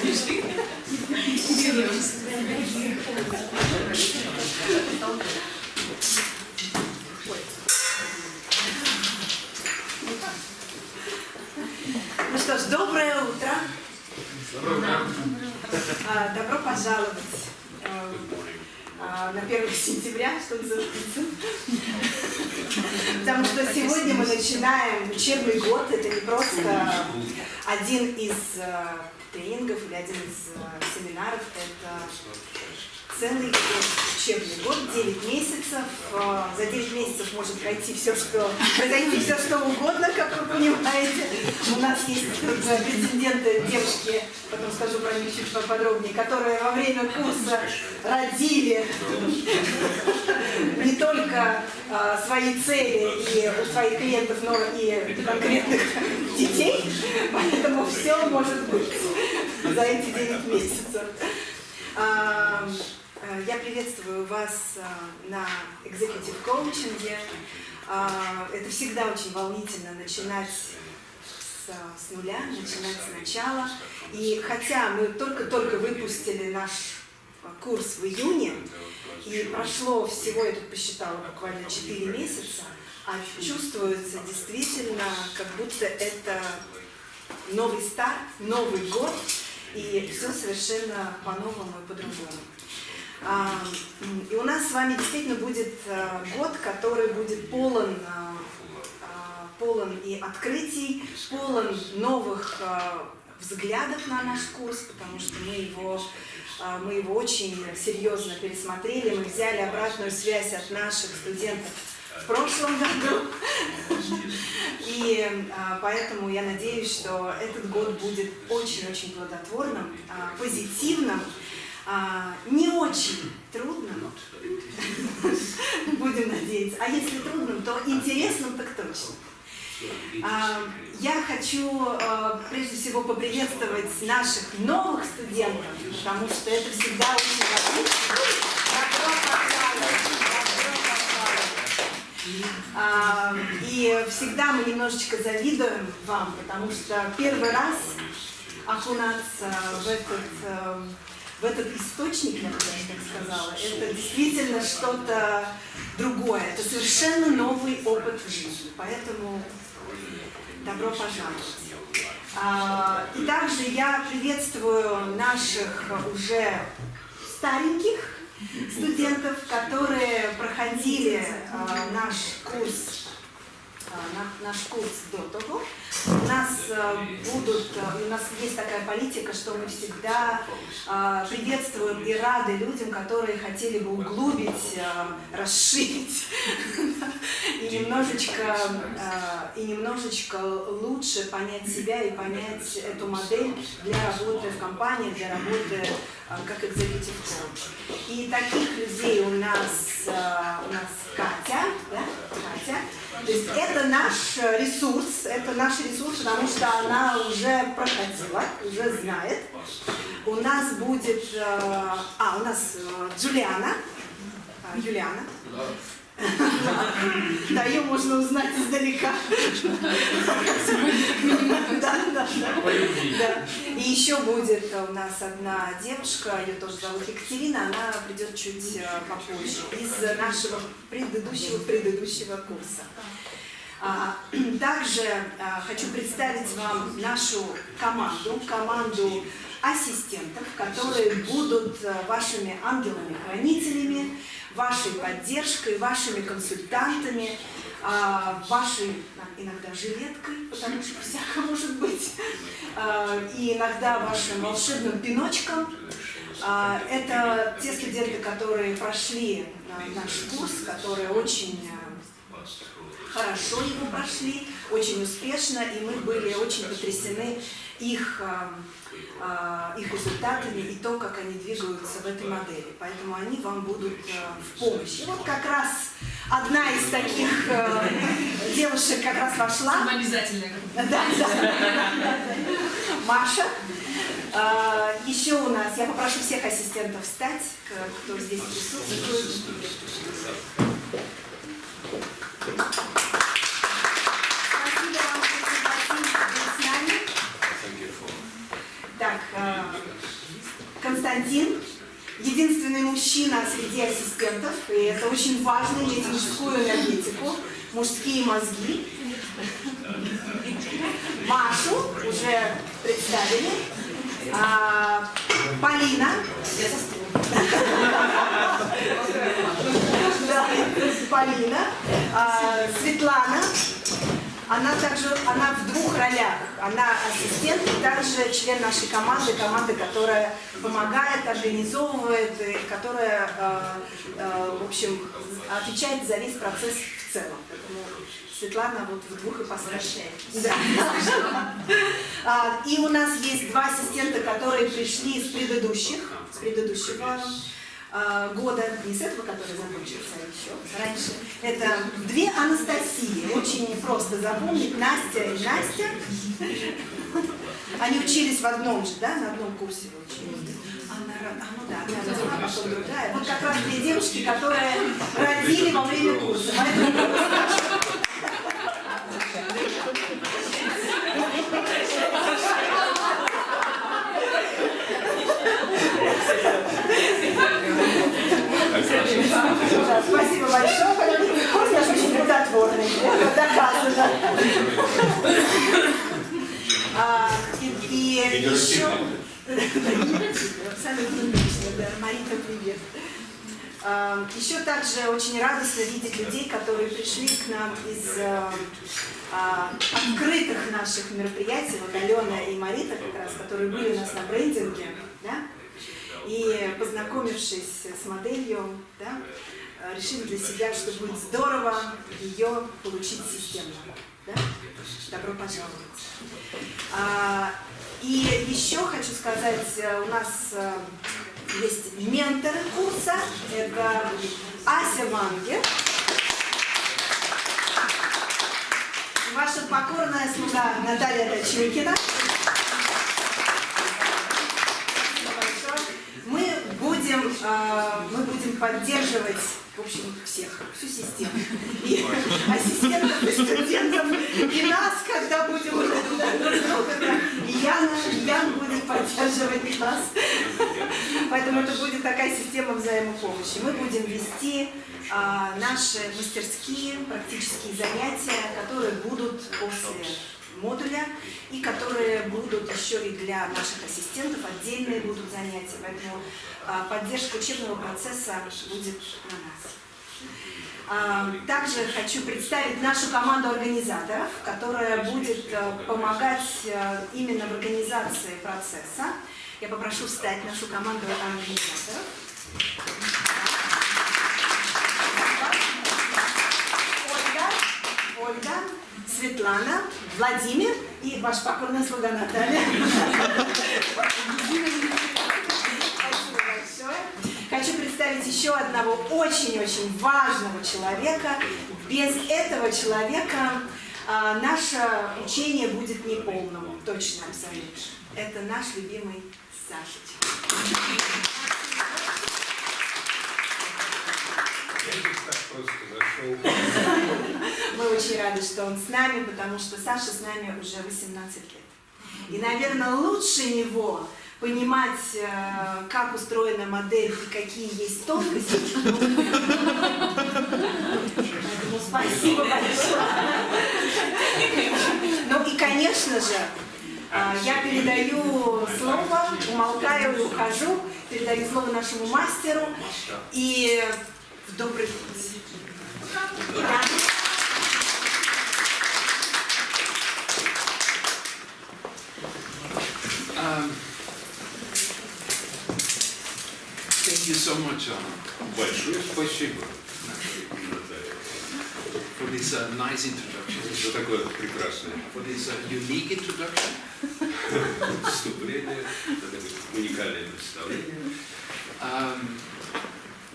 Ну что ж, доброе утро. Добро пожаловать на 1 сентября, что называется. Потому что сегодня мы начинаем учебный год. Это не просто один из тренингов или один из семинаров. Это целый учебный год, 9 месяцев. За 9 месяцев может произойти все, что угодно, как вы понимаете. У нас есть претенденты, девушки, потом скажу про них чуть поподробнее, которые во время курса родили не только свои цели и у своих клиентов, но и конкретных детей. Поэтому все может быть за эти 9 месяцев. Я приветствую вас на экзекутив коучинге. Это всегда очень волнительно начинать с нуля, начинать с начала. И хотя мы только-только выпустили наш курс в июне, и прошло всего, я тут посчитала, буквально 4 месяца, а чувствуется действительно, как будто это новый старт, Новый год, и все совершенно по-новому и по-другому. И у нас с вами действительно будет год, который будет полон и открытий, полон новых взглядов на наш курс, потому что мы его очень серьезно пересмотрели, мы взяли обратную связь от наших студентов в прошлом году, и поэтому я надеюсь, что этот год будет очень-очень плодотворным, позитивным, не очень трудным, будем надеяться, а если трудным, то интересным так точно. Я хочу прежде всего поприветствовать наших новых студентов, потому что это всегда очень важно. Добро пожаловать! И всегда мы немножечко завидуем вам, потому что первый раз окунаться в этот источник, я бы даже так сказала, это действительно что-то другое, это совершенно новый опыт в жизни, поэтому добро пожаловать. И также я приветствую наших уже стареньких студентов, которые проходили наш курс до того. У нас есть такая политика, что мы всегда приветствуем и рады людям, которые хотели бы углубить, расширить и немножечко лучше понять себя и понять эту модель для работы в компании, для работы как экзекутив коуч. И таких людей у нас Катя, да? Катя. То есть это наш ресурс, потому что она уже проходила, уже знает. У нас будет, у нас Юлиана. Да, ее можно узнать издалека. Да. И еще будет у нас одна девушка, ее тоже зовут Екатерина, она придет чуть попозже, из нашего предыдущего курса. Также хочу представить вам нашу команду ассистентов, которые будут вашими ангелами-хранителями, вашей поддержкой, вашими консультантами, вашей иногда жилеткой, потому что всякое может быть, и иногда вашим волшебным пиночком. Это те студенты, которые прошли наш курс, которые очень хорошо его прошли, очень успешно, и мы были очень потрясены их результатами и то, как они двигаются в этой модели. Поэтому они вам будут в помощь. И вот как раз одна из таких девушек как раз вошла. Обязательно. Да. Маша. Еще у нас, я попрошу всех ассистентов встать, кто здесь присутствует. Спасибо вам, что согласились быть с нами. Так, Константин, единственный мужчина среди ассистентов, и это очень важно, иметь мужскую энергетику, мужские мозги. Машу уже представили. Полина. Полина. Светлана. Она в двух ролях. Она ассистент и также член нашей команды, которая помогает, организовывает, которая, в общем, отвечает за весь процесс в целом. Поэтому Светлана вот в двух ипостасях. Да. И у нас есть два ассистента, которые пришли с предыдущего года, не с этого, который закончился, а еще раньше. Это две Анастасии, очень непросто запомнить, Настя и Настя. Они учились в одном же, да, на одном курсе вы учились. Ну да, одна, потом другая. Вот как раз две девушки, которые родили во время курса. Спасибо большое. Курс наш очень плодотворный. Это доказано. И еще... Абсолютно точно, да. Марита, привет. Еще также очень радостно видеть людей, которые пришли к нам из открытых наших мероприятий. Вот Алена и Марита, как раз, которые были у нас на брендинге, да? И познакомившись с моделью, да, решили для себя, что будет здорово ее получить системно. Да? Добро пожаловать. И еще хочу сказать, у нас есть менторы курса. Это Ася Вангер. Ваша покорная слуга Наталья Дачулькина. Мы будем поддерживать, в общем, всех, всю систему. И ассистентов, и студентов, и нас, когда будем уже и Ян будет поддерживать нас. Поэтому это будет такая система взаимопомощи. Мы будем вести наши мастерские, практические занятия, которые будут после модуля, и которые будут еще и для наших ассистентов, отдельные будут занятия, поэтому поддержка учебного процесса будет на нас. Также хочу представить нашу команду организаторов, которая будет помогать именно в организации процесса. Я попрошу встать нашу команду организаторов. Ольга, Светлана, Владимир и ваш покорная слуга Наталья. Спасибо большое. Хочу представить еще одного очень-очень важного человека. Без этого человека наше учение будет неполным, точно, абсолютно. Это наш любимый Сашечка. Мы очень рады, что он с нами, потому что Саша с нами уже 18 лет. И, наверное, лучше него понимать, как устроена модель и какие есть тонкости. Поэтому спасибо большое. Ну и, конечно же, я передаю слово, умолкаю и ухожу, передаю слово нашему мастеру и в добрый путь. Thank you so much, Большое спасибо for this nice introduction. за такое прекрасное For this unique introduction. вступление, за такое уникальное представление.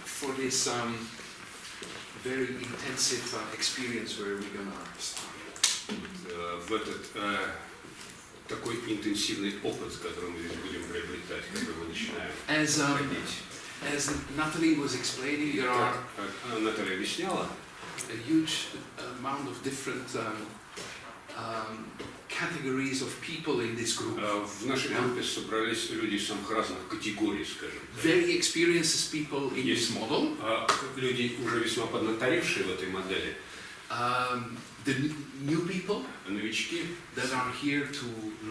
For this very intensive experience where we're gonna start. В этот такой интенсивный опыт, который мы здесь будем приобретать, который мы начинаем ходить. As Natalie was explaining, there are Как Наталья объясняла, a huge amount of different categories of people in this group. В нашей группе собрались люди из самых разных категорий, скажем так. Very experienced people in this model. Люди, уже весьма поднаторевшие в этой модели. The new people новички, that are here to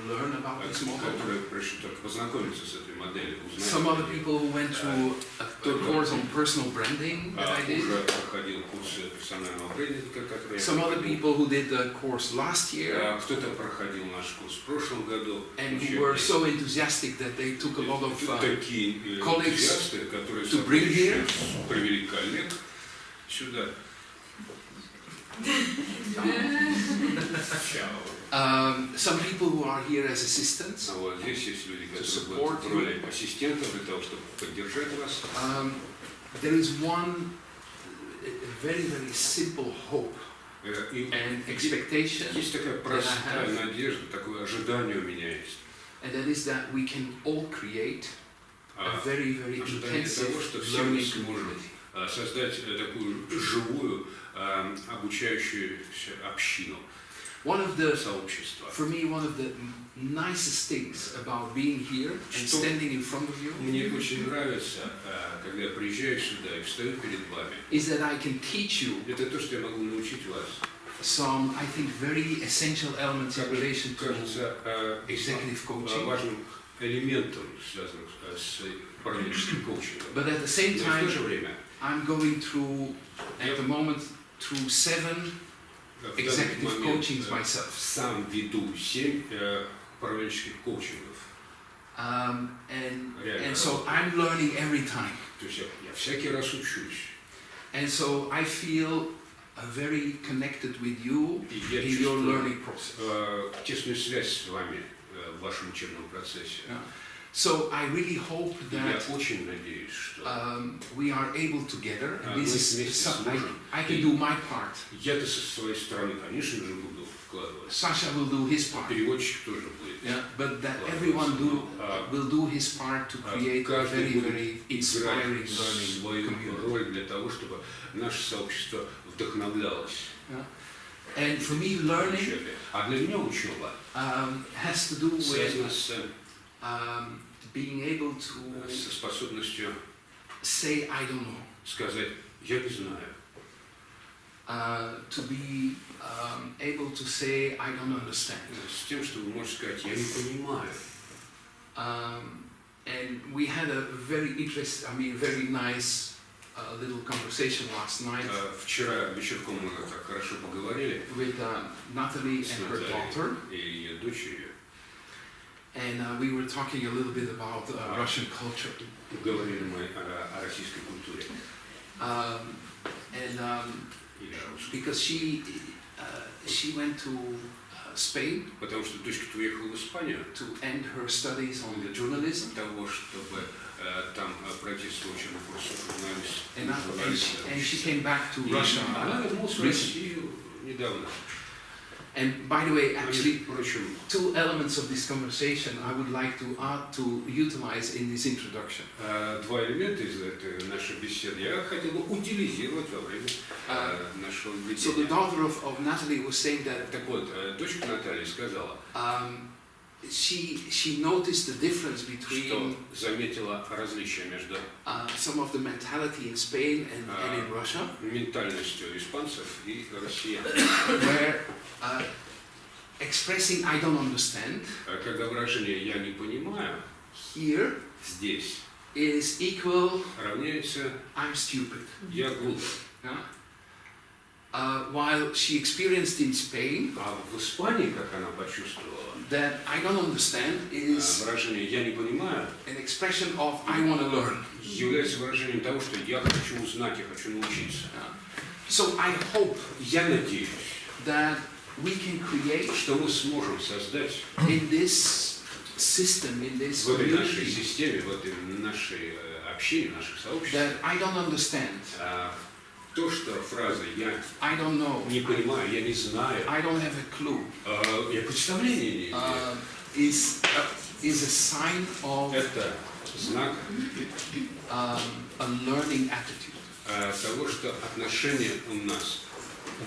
learn about this model. которые пришли только познакомиться с этой моделью, узнать. Some other people who went through a course on personal branding that I did. Уже проходил курсы персонального брендинга, которые. Some other people who did the course last year. Кто-то проходил наш курс в прошлом году. And who were so enthusiastic that they took a lot of colleagues to bring here. Привели коллег сюда. Some people who are here as assistants. Вот здесь есть люди, которые будут в роли ассистентов для того, чтобы поддержать вас. There is one very simple hope and expectation. Есть такая простая надежда, такое ожидание у меня есть. And that is that we can all create a very intensive learning community. Создать такую живую, обучающуюся общину. One of the, сообщества. for me, one of the nicest things about being here and standing in front of you. Мне очень нравится, когда я приезжаю сюда и встаю перед вами. Is that I can teach you. Это то, что я могу научить вас. Some, I think, very essential elements in relation to executive coaching. Важным элементом, связанным с управленческим коучингом. But at the same time, в то же время, I'm going through, at the moment, through 7 executive coachings myself. Сам веду 7 управленческих коучингов. And so I'm learning every time. То есть я всякий раз учусь. And so I feel very connected with you in your learning process. Тесную связь с вами в вашем учебном процессе. So I really hope that we are able together. This is I can do my part. Я-то со своей стороны, конечно же, буду вкладывать. Sasha will do his part. Переводчик тоже будет. But that everyone will do his part to create a very inspiring learning community. Роль для того, чтобы наше сообщество вдохновлялось. And for me, learning а для меня учеба has to do with being able to со способностью say I don't know. Сказать я не знаю. To be able to say I don't understand. С тем, что вы можете сказать я не понимаю. And we had a very interesting, very nice little conversation last night. Вчера вечерком мы так хорошо поговорили. With Natalie and her daughter. И ее дочерью. And we were talking a little bit about Russian culture. Говорили мы о российской культуре. Because she went to Spain. Потому что дочка уехала в Испанию. To end her studies on the journalism. Для того, чтобы там пройти свой учебный курс журналиста. And she came back to Russia. Она вернулась в Россию недавно. And by the way, actually, 2 elements of this conversation I would like to utilize in this introduction. 2 элемента из этой нашей беседы я хотел бы утилизировать во время нашего введения. So the daughter of Natalie was saying that. Так вот, дочка Натальи сказала. She noticed the difference between. Что заметила различия между. Some of the mentality in Spain and in Russia. Ментальностью испанцев и россиян. Where expressing I don't understand. Когда выражение я не понимаю. Here. Здесь. Is equal. Равняется. I'm stupid. Я глуп. While she experienced in Spain. А в Испании, как она почувствовала. That I don't understand is. Выражение я не понимаю. An expression of I want to learn. Является выражением того, что я хочу узнать, я хочу научиться. So I hope. Я надеюсь. That we can create. Что мы сможем создать. In this system, in this. В этой нашей системе, в этой нашей общине, наших сообществах. That I don't understand. То, что фраза «я I don't know. Не понимаю, я не знаю», I don't have a clue. Я представления не имею. Is a sign of. Это знак a learning attitude. Того, что отношение у нас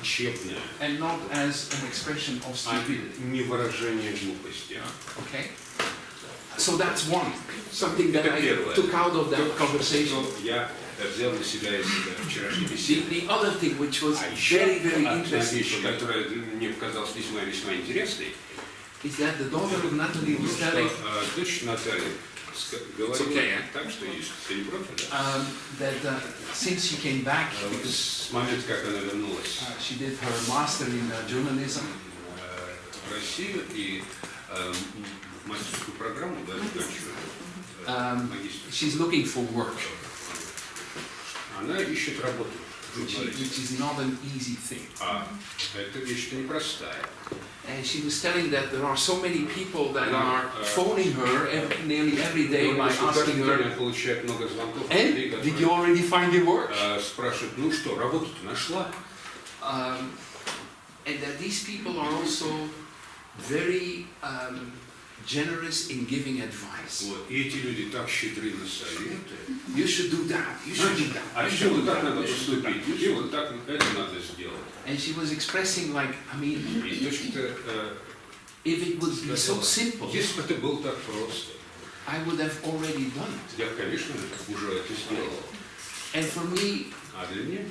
учебное, and not as an expression of а stupidity. не выражение глупости. Okay? So that's one, something that I первое. took out of that Что conversation. я взял на себя из вчерашней беседы. The other thing which was А еще very, very одна interesting вещь, которая мне показалась весьма интересной, is that the daughter of Natalie was что telling дочь Натальи говорила okay, так, что если ты не против, да? that since she came back, because С момента, как она вернулась she did her master in journalism, в Россию и мастерскую программу, да, заканчивает, магистр. she's looking for work, Она ищет работу. which is not an easy thing. А эта вещь-то непростая. And she was telling that there are so many people that are phoning her nearly every day by asking her, Она получает много звонков, and людей, did you already find your work? спрашивают, ну что, работу-то нашла? And that these people are also very generous in giving advice. Вот. И эти люди так щедры на советы. You should do that, you should do that. А you что should do вот так that, надо you should do that, поступить? you И should вот так это надо сделать. And she was expressing like, I mean, И точно-то, if it would be so simple, если бы это было так просто, I would have already done it. я, конечно, уже это сделал. And for me, А для меня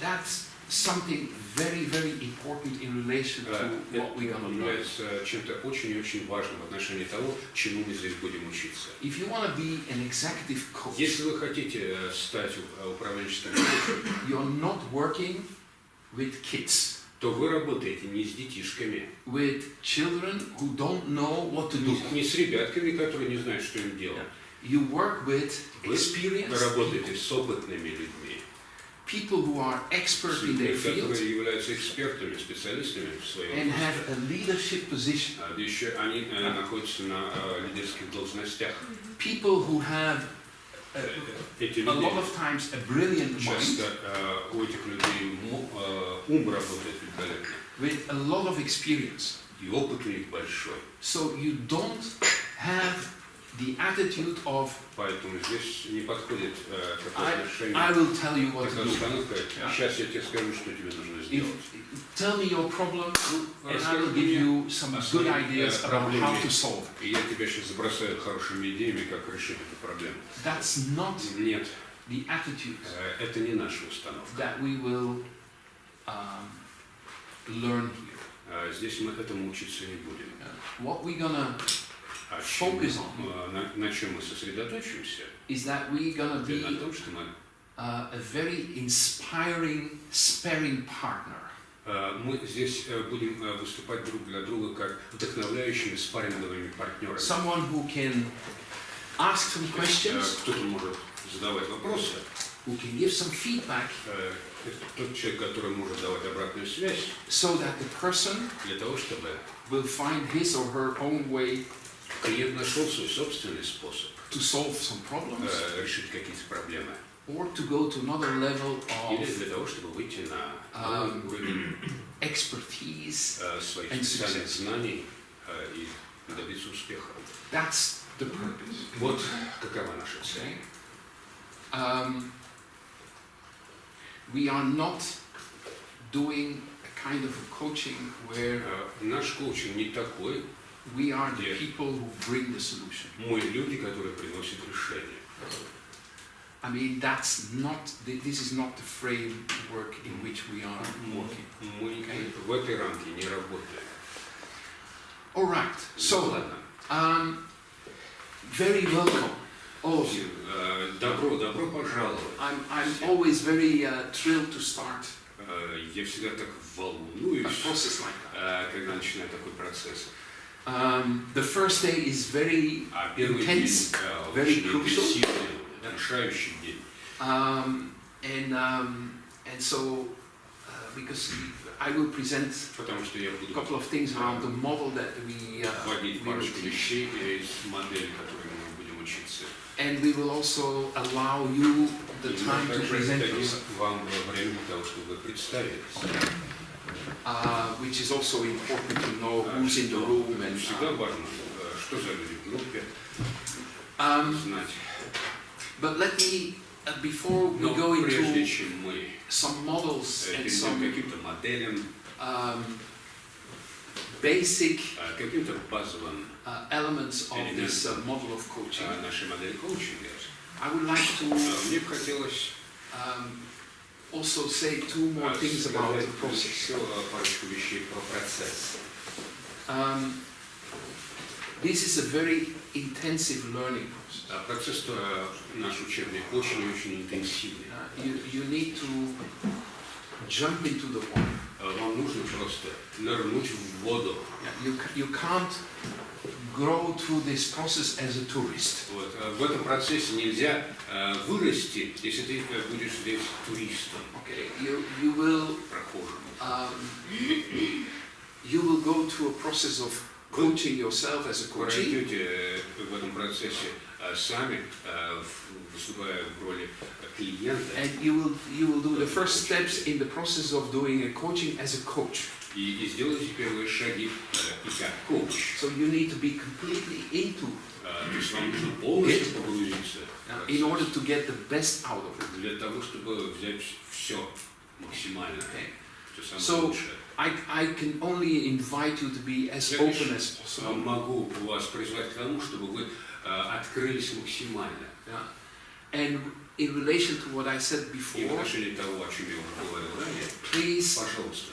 that's something very, very important in relation to what we're это going to learn. является чем-то очень и очень важным в отношении того, чему мы здесь будем учиться. If you want to be an executive coach, Если вы хотите стать управленческим коучем, you're not working with kids, то вы работаете не с детишками, with children who don't know what to do. не с ребятками, которые не знают, что им делать. You work with Вы experienced работаете с опытными людьми, people who are expert in their field которые являются экспертами, специалистами в своем and области. have a leadership position. Да еще они находятся на лидерских должностях. People who have Эти a люди, lot of times a brilliant mind часто у этих людей ум работает великолепно. with a lot of experience. И опыт у них большой. So you don't have the attitude of Поэтому здесь не подходит такое I отношение. will tell you what to Такая do. установка, сейчас я тебе скажу, что тебе нужно сделать. Tell me your problem and I will give you some good ideas about how to solve it. И я тебя сейчас забросаю хорошими идеями, как решить эту проблему. That's not Нет, the attitude это не наша установка. that we will learn here. Здесь мы этому учиться не будем. What we're gonna А focus on на чем мы сосредоточимся, is that we're gonna это be на том, что мы a very inspiring sparring partner. мы здесь будем выступать друг для друга как вдохновляющими спарринговыми партнерами. Someone who can ask some questions, Кто-то может задавать вопросы, who can give some feedback, тот человек, который может давать обратную связь, so that the person для того, чтобы will find his or her own way клиент нашел свой собственный способ to solve some problems, решить какие-то проблемы. or to go to another level Или of для того, чтобы выйти на новый уровень expertise своих and специальных success. знаний и добиться успеха. That's the purpose. Вот какова наша цель. Okay? We are not doing a kind of a coaching where Наш коучинг не такой. we are the Yes. people who bring the solution. Мы люди, которые приносят решения. I mean, that's not, this is not the framework in which we are working. Мы в этой рамке не работаем. All right, so, ладно. very welcome, all of you. Добро пожаловать. I'm always very thrilled to start Я всегда так a волнуюсь, process like that. когда начинаю такой процесс. The first day is very Первый intense, день very очень crucial. интенсивный, решающий день. And so, because I will present Потому что я a буду couple of things around the model that we вводить will парочку teach. вещей из модели, которой мы будем учиться. And we will also allow you the И мы time to также present дадим yourself, вам время для того, чтобы вы представились. which is also important to know who's in the room and Всегда важно, что за люди в группе, um, знать. but let me before we Но go прежде into чем мы some models and перейдем к some каким-то моделям, basic каким-то базовым elements of this model of coaching, нашей модели коучинга, I would like to мне бы хотелось also say two more things about the сказать process. еще парочку вещей про процесс. This is a very intensive learning process. Процесс наш учебный очень интенсивный. You need to jump into the water. Вам нужно просто нырнуть в воду. You can't grow through this process as a tourist. Вот. В этом процессе нельзя вырасти, если ты будешь здесь туристом, Okay, you will прохожим. you will go through a process of coaching yourself as a Вы coachee. пройдете в этом процессе сами, выступая в роли клиента. And you will do the first steps in the process of doing a coaching as a coach. И сделайте первые шаги и как коуч. So you need to be completely into То есть вам нужно полностью погрузиться in order to get the best out of it. для того, чтобы взять все максимально, Okay. все самое So лучшее. I can only invite you to be as open as possible. Могу вас призвать к тому, чтобы вы открылись максимально. Yeah. And in relation to what I said И в before, отношении того, о чем я уже говорил ранее, please, пожалуйста,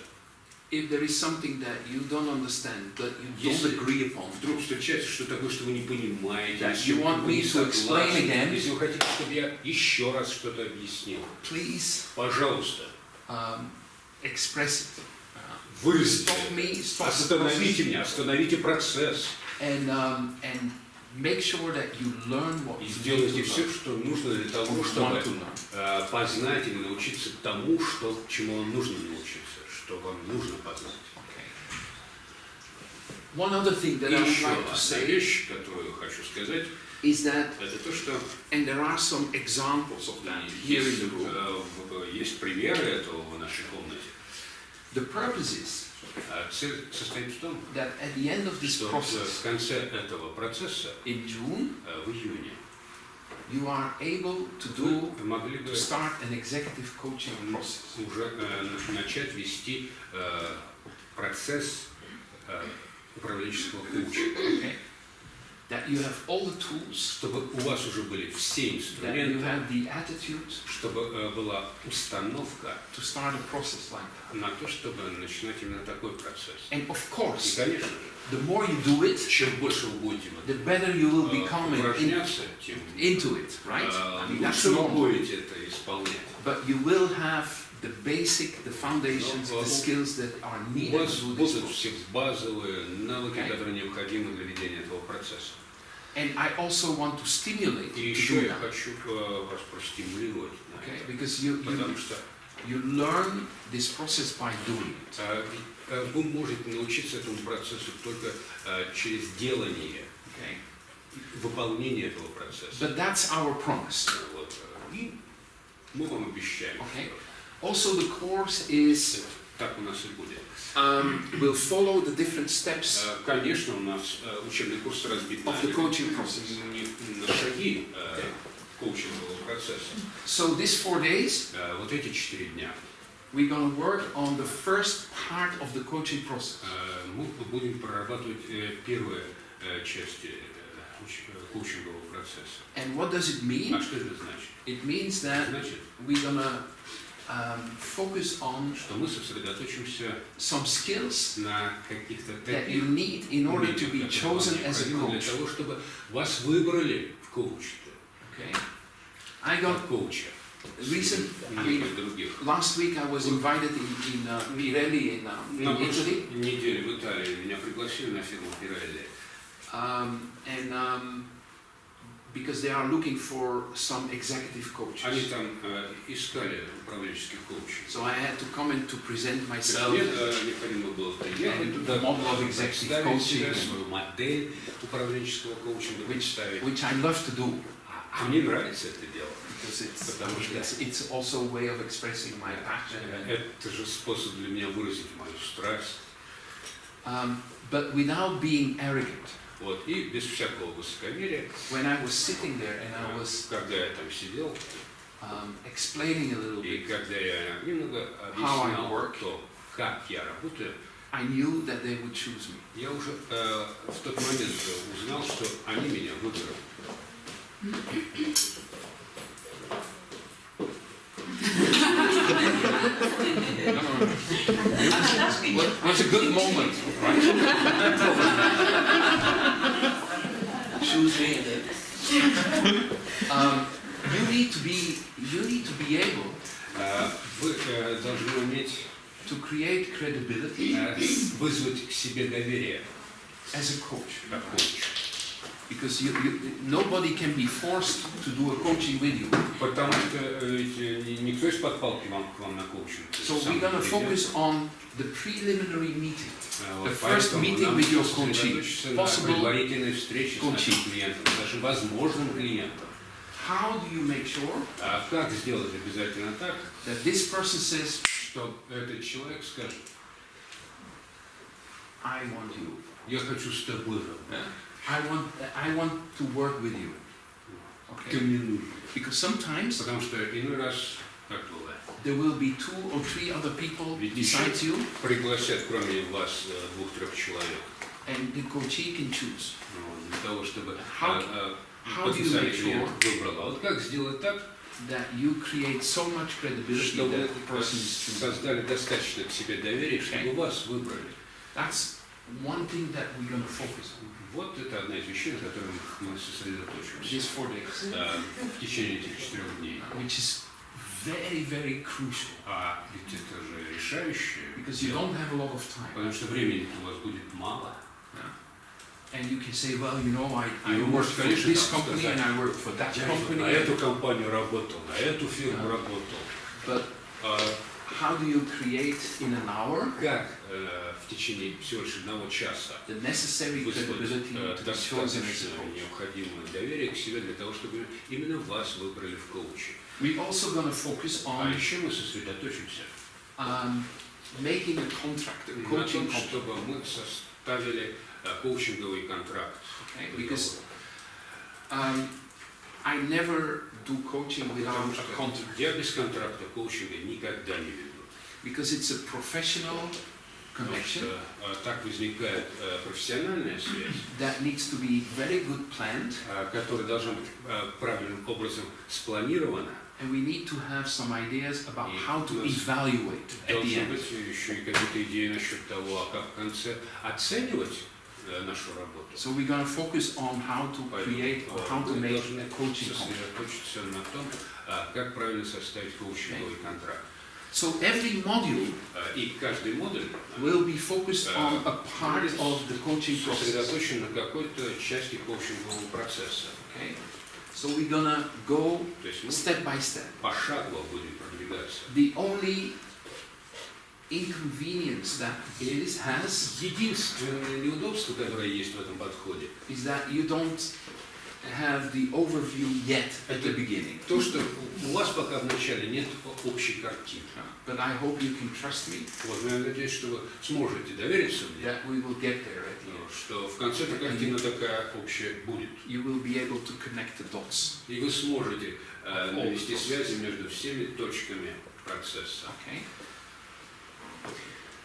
if there is something that you don't understand, that you don't Если agree upon, вдруг встречается что-то такое, что вы не понимаете, that с you чем want вы me не to explain согласны, again, если вы хотите, чтобы я еще раз что-то объяснил, please пожалуйста, express it. выразите, Stop me, stop the остановите process, меня, остановите процесс and make sure that you learn what и you need сделайте to все, learn. что нужно для того, Want чтобы to learn. познать или научиться тому, чему вам нужно научиться, что вам нужно познать. Okay. One other thing that И I would еще like to одна say вещь, которую хочу сказать, is that, это то, что and there are some examples of that here in the room. есть примеры этого в нашей комнате. The purpose is Цель состоит в том, that at the end of this что process, в конце этого процесса, in June, в июне, you are able to вы могли бы to start an executive coaching process. уже начать вести процесс управленческого коучинга, Okay? That you have all the tools, чтобы у вас уже были все that you инструменты, have the attitude чтобы была установка to start a process like that. на то, чтобы начинать именно такой процесс. And of И, course, конечно же, the more you do it, чем больше вы будете the better you will become упражняться, тем into it, right? I mean, that's лучше вы normal. будете это исполнять. But you will have the basic, the foundations, the skills that are У needed вас to do this будут process. все базовые навыки, Okay. которые необходимы для ведения этого процесса. And I also want to stimulate И you to еще do я that. хочу вас простимулировать на Okay? это. Because Потому что you learn this process by doing it. вы можете научиться этому процессу только через делание, Okay? выполнение этого процесса. But that's our promise. Вот. И мы вам обещаем, Okay. что Also, the course is так у нас и будет. will follow the different steps Конечно, у нас учебный курс разбит of the coaching process. на шаги коучингового процесса. So these 4 days, Вот эти 4 дня we're going to work on the first part of the coaching process. мы будем прорабатывать первую часть коучингового процесса. And what does it mean? А что это значит? It means that Значит, we're going to focus on что мы сосредоточимся some skills на каких-то that you таких need in order to be умениях, chosen которые as a необходимы для coach. того, чтобы вас выбрали в коуче. Okay? I got Коуча. recent. I Неких mean, других. last week I was invited in Pirelli in На Italy, прошлой неделе в Италии меня пригласили на фирму Pirelli. and because they are looking for some executive coaches. Они там искали управленческих коучей. So I had to come in to present То есть myself. мне необходимо было приехать And туда, the model of executive представить себя, coaching. свою модель управленческого коучинга представить. Which I love to do А мне нравится это дело. because Потому что it's also a way of expressing my passion. это же способ для меня выразить мою страсть. But without being arrogant. Вот. И без всякого высокомерия, When I was sitting there and I was когда я там сидел, explaining a little И bit когда я немного how I объяснял work, то, как я работаю, I knew that they would choose me. я уже в тот момент узнал, что они меня выберут. It was a good moment, right? Choose me. You need to be able Вы должны уметь to create credibility вызвать к себе доверие as a coach. как коуч. Because nobody can be forced to do a coaching with you. Потому что ведь никто из-под палки к вам на коучинг. So we're going to focus on the preliminary meeting, the first meeting with your coachee, possible предварительной встречи с нашим coachee. клиентом, с нашим возможным клиентом. How do you make sure А как сделать обязательно так, that this person says, чтобы этот человек скажет: I want you. я хочу с тобой работать. I want to work with you. Ты Okay? мне нужен. Because sometimes Потому что иной раз, как бывает, there will be 2 or 3 other people besides you, пригласят кроме вас 2-3 человек. and the coachee can choose. Для того, чтобы How do you потенциальный make клиент sure выбрал. А вот как сделать так, that you create so much credibility чтобы that the person is choosing? создали достаточно к себе доверия, чтобы вас выбрали? That's one thing that we're going to focus on Вот это одна из вещей, на которых мы сосредоточимся these 4 days, в течение этих 4 дней. which is very, very crucial. А ведь это же решающее, Because you don't have a lot of time. потому что времени у вас будет мало. And you can say, well, you know, I И вы work можете, for конечно, this там company and сказать, I work for that я на company. эту компанию работал, на эту фирму работал. But how do you create in an hour Как в течение всего лишь 1 часа the necessary вызвать credibility to be chosen as a достаточно coach? необходимое доверие к себе для того, чтобы именно вас выбрали в коуче? We're also going to focus А on еще мы сосредоточимся making a contract, a на coaching том, contract. чтобы мы составили коучинговый контракт. Okay? Because I never do coaching without a contract. Я без контракта коучинга никогда не веду. Because it's a professional Потому connection что так возникает профессиональная связь, that needs to be very good planned, которая должна быть правильным образом спланирована. and we need to have some ideas about И how to у нас evaluate at the Должны end. быть еще и какие-то идеи насчет того, а как в конце оценивать нашу работу. So we're going to focus on how to create or how to Мы make должны a coaching contract. сосредоточиться на том, как правильно составить коучинговый контракт. So every module И каждый модуль will be focused on a part of the coaching process. сосредоточен на какой-то части коучингового процесса. Okay? So we're gonna go То есть мы step by step. пошагово будем продвигаться. The only inconvenience that it has Единственное неудобство, которое есть в этом подходе, is that you don't have the overview yet at the beginning. то, что у вас пока в начале нет общей картины. But I hope you can trust me Вот, я надеюсь, что вы сможете довериться мне, that we will get there at the end. что в конце эта картина такая общая будет. You will be able to connect the dots. И вы сможете навести связи между всеми точками процесса. Okay?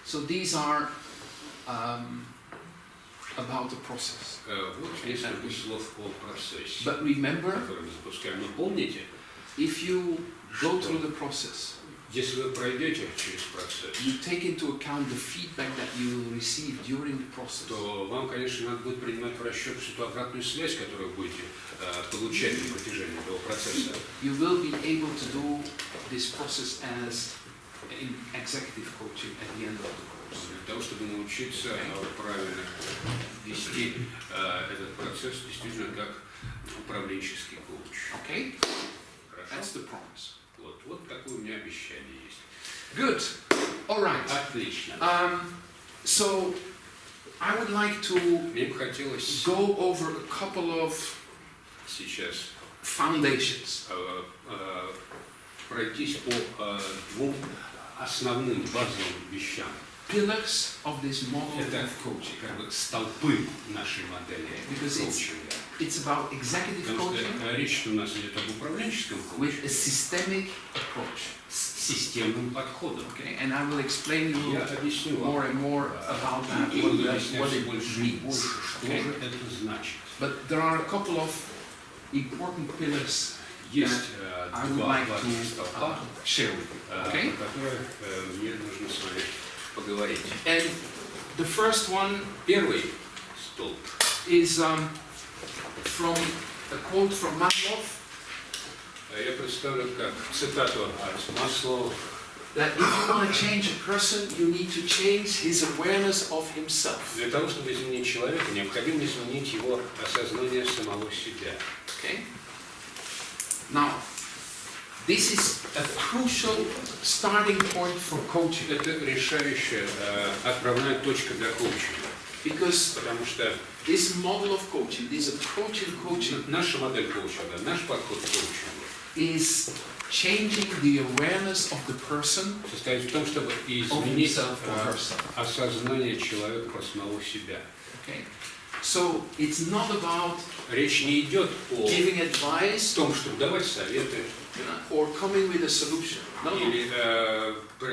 So these are about the process. Вот несколько слов о процессе, But remember, который мы запускаем. Но помните, if you go through the process, если вы пройдете через процесс, you take into account the feedback that you will receive during the process. то вам, конечно, надо будет принимать в расчет всю ту обратную связь, которую вы будете получать на протяжении этого процесса. You will be able to do this process as in executive coaching at the end of the course. Для того, чтобы научиться правильно вести этот процесс, действительно как управленческий коуч. Okay? Хорошо? That's the promise. Вот такое у меня обещание есть. Good. All right. Отлично. So I would like to Мне бы хотелось go over a couple of сейчас foundations. пройтись по 2 основным базовым вещам. pillars of this model Это of coaching. как бы столпы нашей модели Because коучинга. it's about executive Потому coaching что речь у нас идет об управленческом with коучинге a systemic approach. с системным подходом. Okay, and I will explain you Я объясню вам, more and more about that, буду what объяснять it больше и means. больше, что Okay? же это значит. But there are a couple of important pillars Есть I would два like важных to столпа, share with you. Okay? про которые мне нужно с вами поговорить. And the first one Первый столб is from a quote from Maslow, я представлю как цитату от Маслоу. that if you want to change a person, you need to change his awareness of himself. Для того, чтобы изменить человека, необходимо изменить его осознание самого себя. Okay? Now, this is a crucial starting point for coaching. Это решающая отправная точка для коучинга. Because Потому что this model of coaching, this approach in coaching, наша модель коучинга, наш подход к коучингу is changing the awareness of the person состоит в том, чтобы of изменить himself or herself. осознание человека про самого себя. Okay? So it's not about Речь не идет о giving advice том, чтобы давать советы or coming with a solution. No, no. или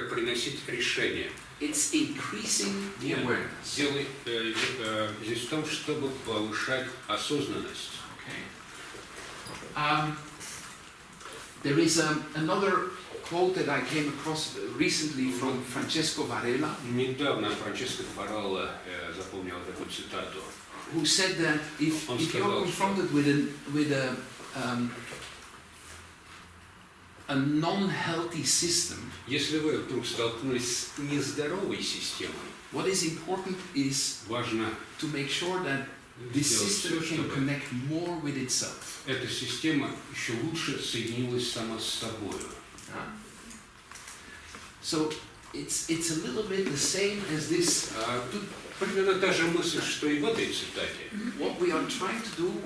приносить решения. It's increasing the awareness. Дело здесь в том, чтобы повышать осознанность. Okay. There is another quote that I came across recently from Francesco Varela, Недавно Франческо Фарелло запомнил эту цитату. who said that if you're confronted with a non-healthy system, Если вы вдруг столкнулись с нездоровой системой, what is important is важно to make sure that this сделать system все, can чтобы connect more with itself. эта система еще лучше соединилась сама с собой. So it's a little bit the same as this. Тут примерно та же мысль, что и в этой цитате. What we are trying to do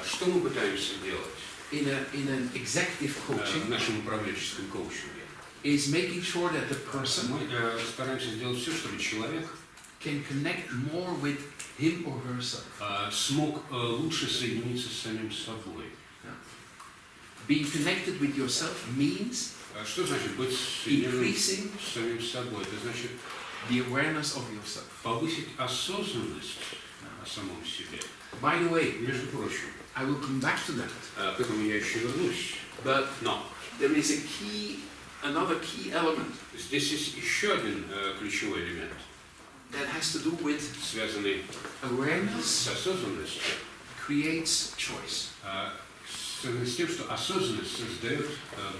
Что мы пытаемся делать in an executive в coaching нашем управленческом коучинге? is making sure that the person Мы стараемся сделать все, чтобы человек can connect more with him or herself. смог лучше соединиться с самим собой. Being connected with yourself means Что значит быть соединенным increasing с самим собой? Это значит the awareness of yourself. повысить осознанность о самом себе. By the way, Между прочим, I will come back to that. к этому я еще вернусь. But Но there is another key element здесь есть еще один ключевой элемент, that has to do with связанный awareness с осознанностью, creates choice. связанный с тем, что осознанность создает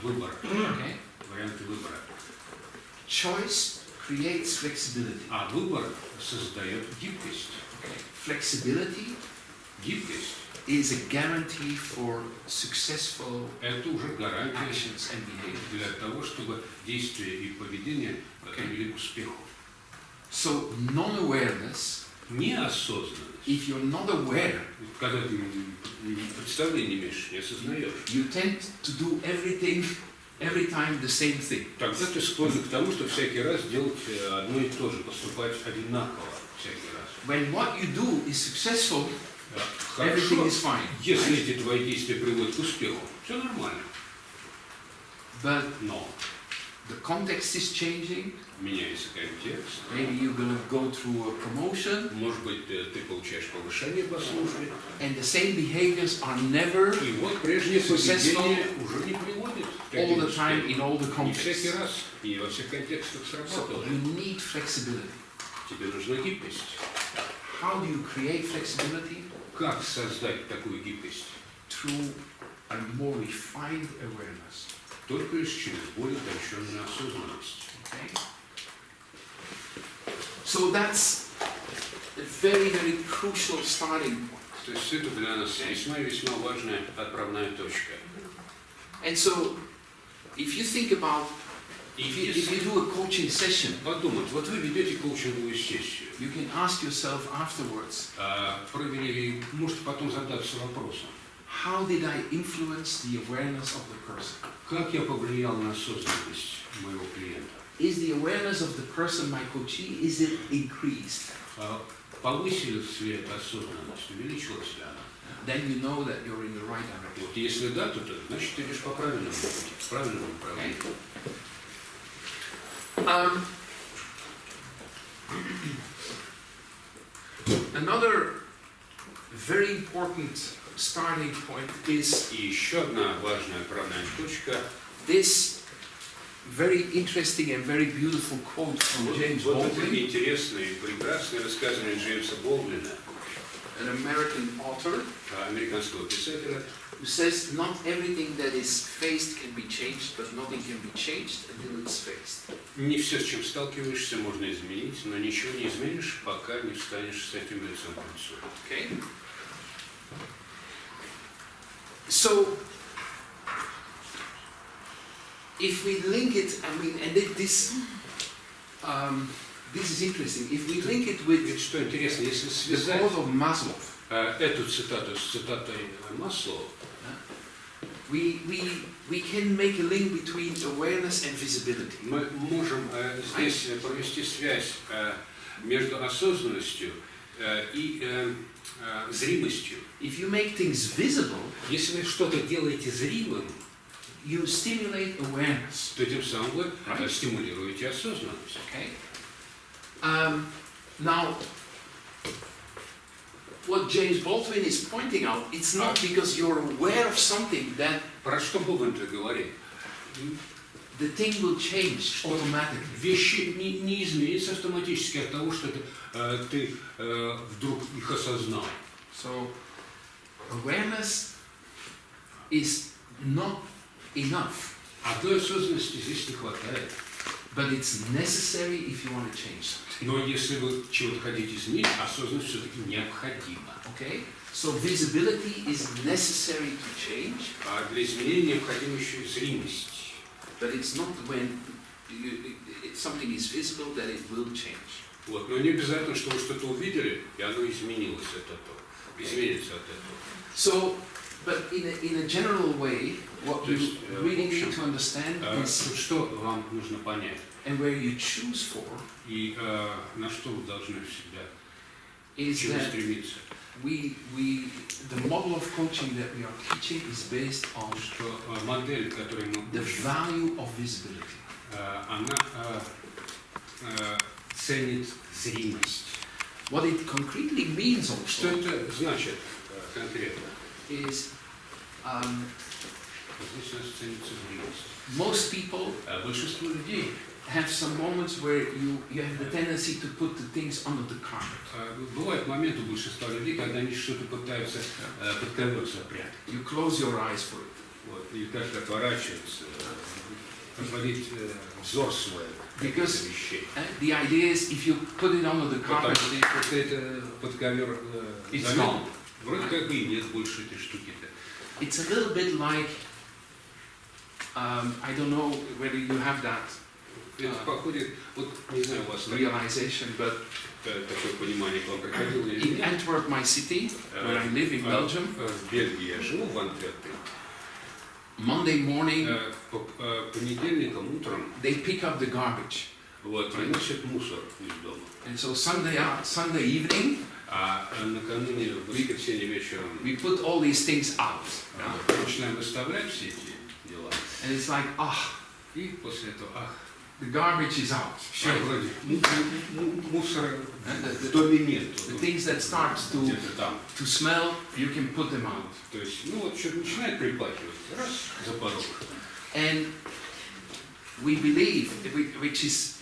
выбор, Okay? варианты выбора. Choice creates flexibility. А выбор создает гибкость. Okay. Flexibility Гибкость is a guarantee for successful – это уже гарантия actions and behavior. для того, чтобы действия и поведение привели к успеху. So non-awareness, Неосознанность, if you're not aware, когда ты представления не имеешь, не осознаешь, you tend to do everything every time the same thing. тогда ты склонен к тому, что всякий раз делать одно и то же, поступать одинаково всякий раз. When what you do is successful, Хорошо, everything is fine. если эти твои действия приводят к успеху, все нормально. But Но the context is changing. меняется контекст. Maybe you're going to go through a promotion, Может быть, ты получаешь повышение по службе. and the same behaviors are never И вот прежнее Successful поведение уже не приводит к all таким the time успехам. in all the Не всякий contexts. раз и во всех контекстах So сработало. you need flexibility. Тебе нужна гибкость. How do you create flexibility? Как создать такую гибкость? Through a more refined awareness. Только лишь через более утонченную осознанность. Okay? So that's a very, very crucial starting point. То есть это для нас весьма и весьма важная отправная точка. And so, if you think about, И if если you do a coaching session, подумать, вот вы ведете коучинговую сессию, you can ask yourself afterwards, проверили, можете потом задаться вопросом, how did I influence the awareness of the person? как я повлиял на осознанность моего клиента? is the awareness of the person, my coachee, is it increased? Повысилась ли эта осознанность, увеличилась ли она? Then you know that you're in the right direction. Вот если да, то значит ты идешь по правильному пути, в правильном направлении. Another very important starting point is И еще одна важная отправная точка. this very interesting and very beautiful quote from James Вот это Baldwin, интересное и прекрасное высказывание Джеймса Болдуина, an American author, американского писателя, who says not everything that is faced can be changed, but nothing can be changed until it's faced. не все, с чем сталкиваешься, можно изменить, но ничего не изменишь, пока не встанешь с этим лицом к лицу. Okay? So, if we link it, and this is interesting. If we link it with Ведь что интересно, если the связать quote of Maslow, эту цитату с цитатой Маслоу, we can make a link between awareness and visibility. мы можем здесь провести связь между осознанностью и зримостью. If you make things visible, Если вы что-то делаете зримым, you stimulate awareness. то тем самым вы стимулируете осознанность. Okay. Now, what James Baldwin is pointing out, it's not because you're aware of something that Про что Болдуин-то говорит? the thing will change automatically. Вещи не изменятся автоматически от того, что ты вдруг их осознал. So, awareness is not enough, Одной осознанности здесь не хватает. but it's necessary if you want to change something. Но если вы чего-то хотите изменить, осознанность все-таки необходима. Okay? So, visibility is necessary to change, А для изменения необходима еще и зримость. but it's not when something is visible that it will change. Вот. Но не обязательно, что вы что-то увидели, и оно изменилось от этого. Изменится от этого. So, but in a general way, what То you есть, really в общем, need to understand is, что вам нужно понять? and where you choose for, И на что вы должны всегда is чему that стремиться? the model of coaching that we are teaching is based on Что модель, которую мы the учим, value of visibility. она ценит зримость. What it concretely means Что also это значит конкретно? is Здесь у нас ценится зримость. most people Большинство людей have some moments where you have the tendency to put the things under the carpet. бывают моменты у большинства людей, когда они что-то пытаются под ковер запрятать. You close your eyes for it. Вот, и как-то отворачиваться, отводить взор свой от Because вещей. the idea is if you put it under the Потому carpet, что если это под ковер It's заметно, gone. вроде как бы и нет больше этой штуки-то. it's a little bit like, I don't know whether you have that Это походит, вот не знаю, у вас realization, but такое понимание к вам приходило или in нет. Antwerp, my city, where I live in Belgium, В Бельгии я живу, в Антверпе. Monday morning, По понедельникам утром they pick up the garbage. вот, приносят мусор из дома. And so Sunday evening, А накануне, в воскресенье вечером, we put all these things out. начинаем выставлять все эти дела. And it's like, И после этого, the garbage is out. все вроде, мусора And в доме нет. the things that start Где-то там. to smell, you can put them out. То есть, ну вот что-то начинает припахивать, раз, за порог. And we believe, which is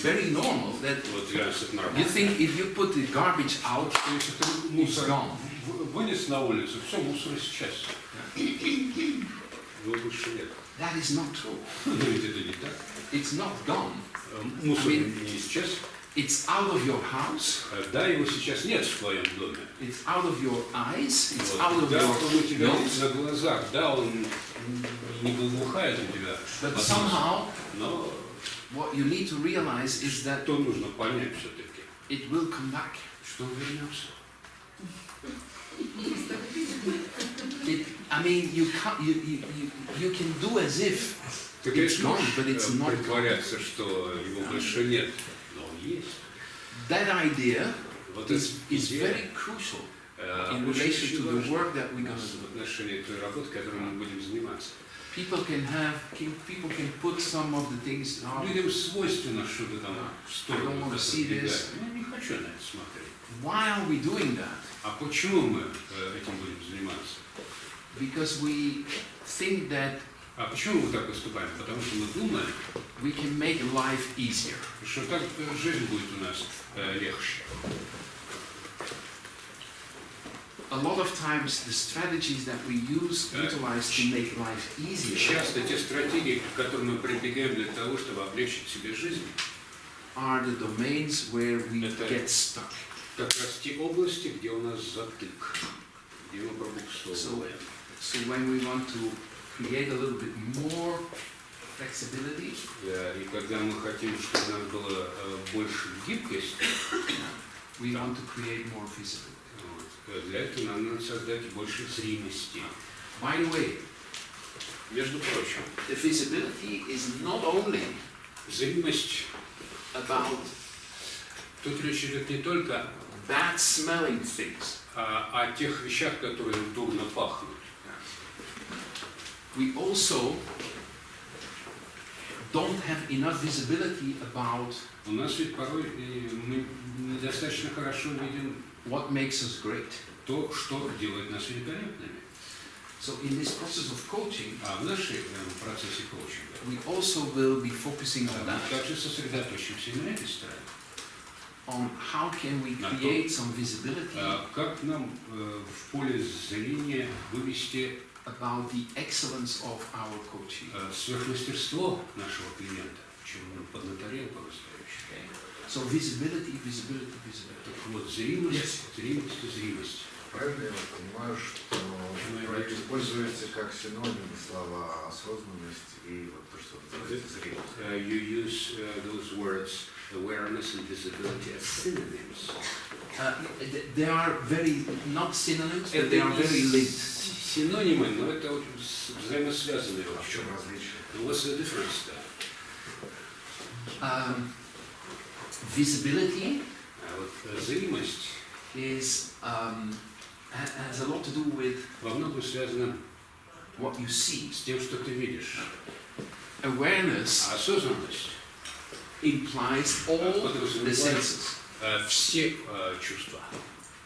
very normal, that Вот для нас это you нормально. think if you put the garbage out, Если ты it's мусор gone. вынес на улицу, все, мусор исчез. Его больше нет. That is not true. Но ведь это не так. It's not gone. Мусор не исчез. It's out of your house. Да, его сейчас нет в твоем доме. It's out of your eyes. It's Вот. out of Да, он у your тебя nose. на глазах, да, он не благоухает у тебя. But от somehow, носа. Но what you need to realize is that что нужно понять все-таки, it will come back. что он вернется. I mean, you can do as if Ты gone, but it's not gone. притворяться, что его больше нет, но он есть. That idea Вот is идея very crucial in очень relation to the важна work that we're going to в do. отношении той работы, которой мы будем заниматься. People can put some of the things. Людям свойственно что-то там в сторону I don't want to see отодвигать. this. Я не хочу на это смотреть. Why are we doing that? А почему мы этим будем заниматься? Because we think that А почему мы так поступаем? Потому что мы думаем, we can make life easier. что так жизнь будет у нас легче. A lot of times the strategies that we utilize to make life easier Часто те стратегии, к которым мы прибегаем для того, чтобы облегчить себе жизнь, are the domains where we Это- get stuck. как раз те области, где у нас затык, где мы пробуксовываем. So when we want to create a little bit more flexibility, И когда мы хотим, чтобы у нас было больше гибкости, we want to create more visibility. для этого нам надо создать больше зримости. By the way, Между прочим, the visibility is not only зримость, about тут речь идет не только bad smelling things. о тех вещах, которые дурно пахнут. We also don't have enough visibility about У нас ведь порой мы недостаточно хорошо видим what makes us great. то, что делает нас великолепными. So in this process of coaching, А в нашем процессе коучинга we also will be focusing on мы that, также сосредоточимся на этой стороне. on how can we create some visibility Как нам в поле зрения вывести about the excellence of our coaching. сверхмастерство нашего клиента, чем он поднаторел по-настоящему. Okay? So visibility, visibility, visibility. Так вот, зримость, зримость и зримость. Правильно я понимаю, что вы используете как синонимы слова осознанность и вот то, что называется зримость? You use those words, awareness and visibility, as synonyms. They are very, not synonyms, but they are Это very не linked. синонимы, но это взаимосвязанные А в вообще. чем различие? What's the difference there? Visibility Вот зримость is has a lot to do with во многом связана what you see. с тем, что ты видишь. Awareness А осознанность implies all the senses. все чувства.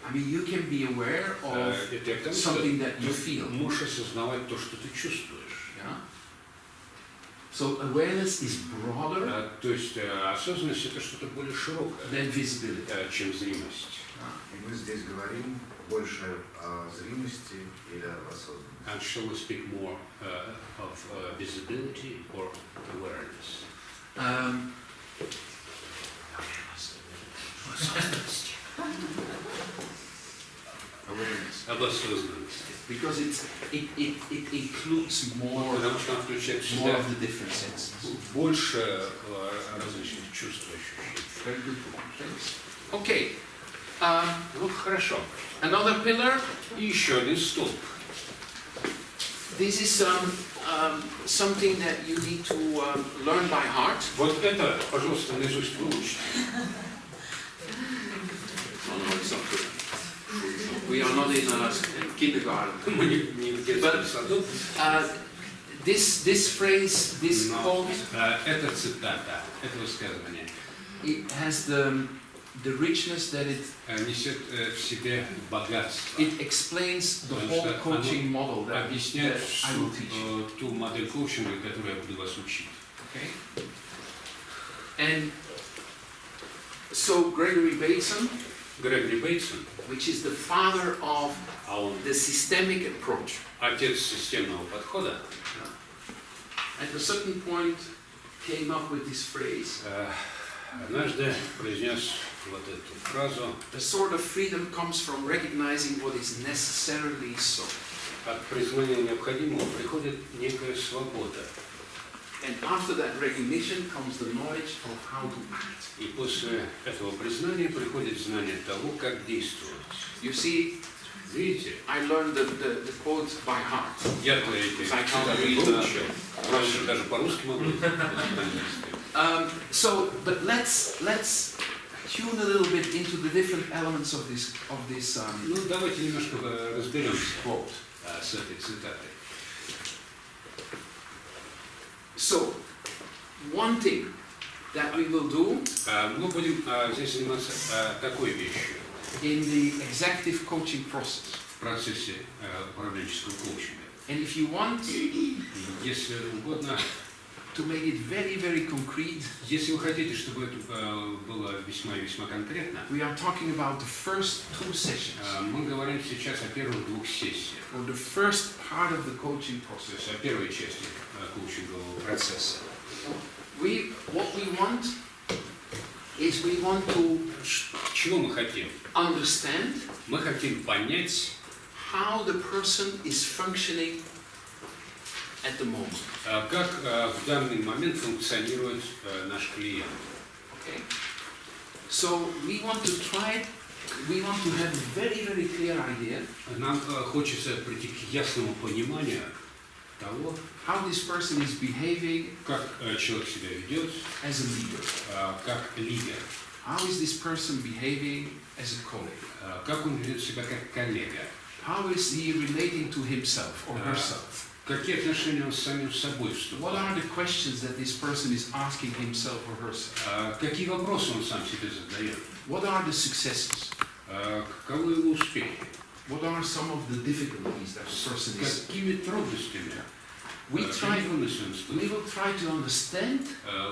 I mean, you can be aware of Это к тому, something что that you feel. ты можешь осознавать то, что ты чувствуешь. Yeah? So awareness is broader То есть осознанность это что-то более широкое, than visibility. чем зримость. И мы здесь говорим больше о зримости или об осознанности. And shall we speak more of visibility or awareness? Awareness. Об осознанности. Because it includes more Потому что она включает в of себя the different senses. больше различных чувств и ощущений. Very good. Thanks. Okay. Ну, хорошо. Another pillar. И еще один столб. This is something that you need to learn by heart. Вот это, пожалуйста, наизусть выучите. Oh, no, it's not good. We are not in a kindergarten. Мы не в детском саду. This phrase, this Но quote, это цитата, это высказывание it has the richness that it несет в себе богатство. it explains the whole coaching model that Объясняет I will teach. ту модель коучинга, которую я буду вас учить. Okay. And so Gregori Bäйтson, Грегори Бэйтсон, which is the father of а он the systemic approach, отец системного подхода, at a certain point came up with this phrase: однажды произнес вот эту фразу: "The sort of freedom comes from recognizing what is necessarily so." от признания необходимого приходит некая свобода. And after that recognition comes the knowledge of how to act. И после этого признания приходит знание того, как действовать. You see, Видите? I learned the quotes by heart. Я-то эти цитаты выучил, даже по-русски могу. But let's tune a little bit into the different elements of this Ну, давайте немножко разберемся с этой цитатой. So, one thing that we will do Мы будем здесь заниматься такой вещью. in the executive coaching process. В процессе управленческого коучинга. And if you want Если угодно, to make it very, very concrete, если вы хотите, чтобы это было весьма и весьма конкретно, we are talking about the first 2 sessions, мы говорим сейчас о первых 2 сессиях, or the first part of the coaching то process. есть о первой части коучингового процесса. What we want is we want to Чего мы хотим? understand Мы хотим понять, how the person is functioning at the moment. как в данный момент функционирует наш клиент. Okay? So we want to have a very, very clear idea Нам хочется прийти к ясному пониманию того, how this person is behaving как человек себя ведет, as a leader. как лидер, How is this person behaving as a colleague? как он ведет себя как коллега, How is he relating to himself or herself? какие отношения он с самим собой What вступает, are the questions that this person is asking himself or herself? какие вопросы он сам себе задает, What are the successes? каковы его успехи, What are some of the difficulties that the person is? какими трудностями, We трудностями will try to understand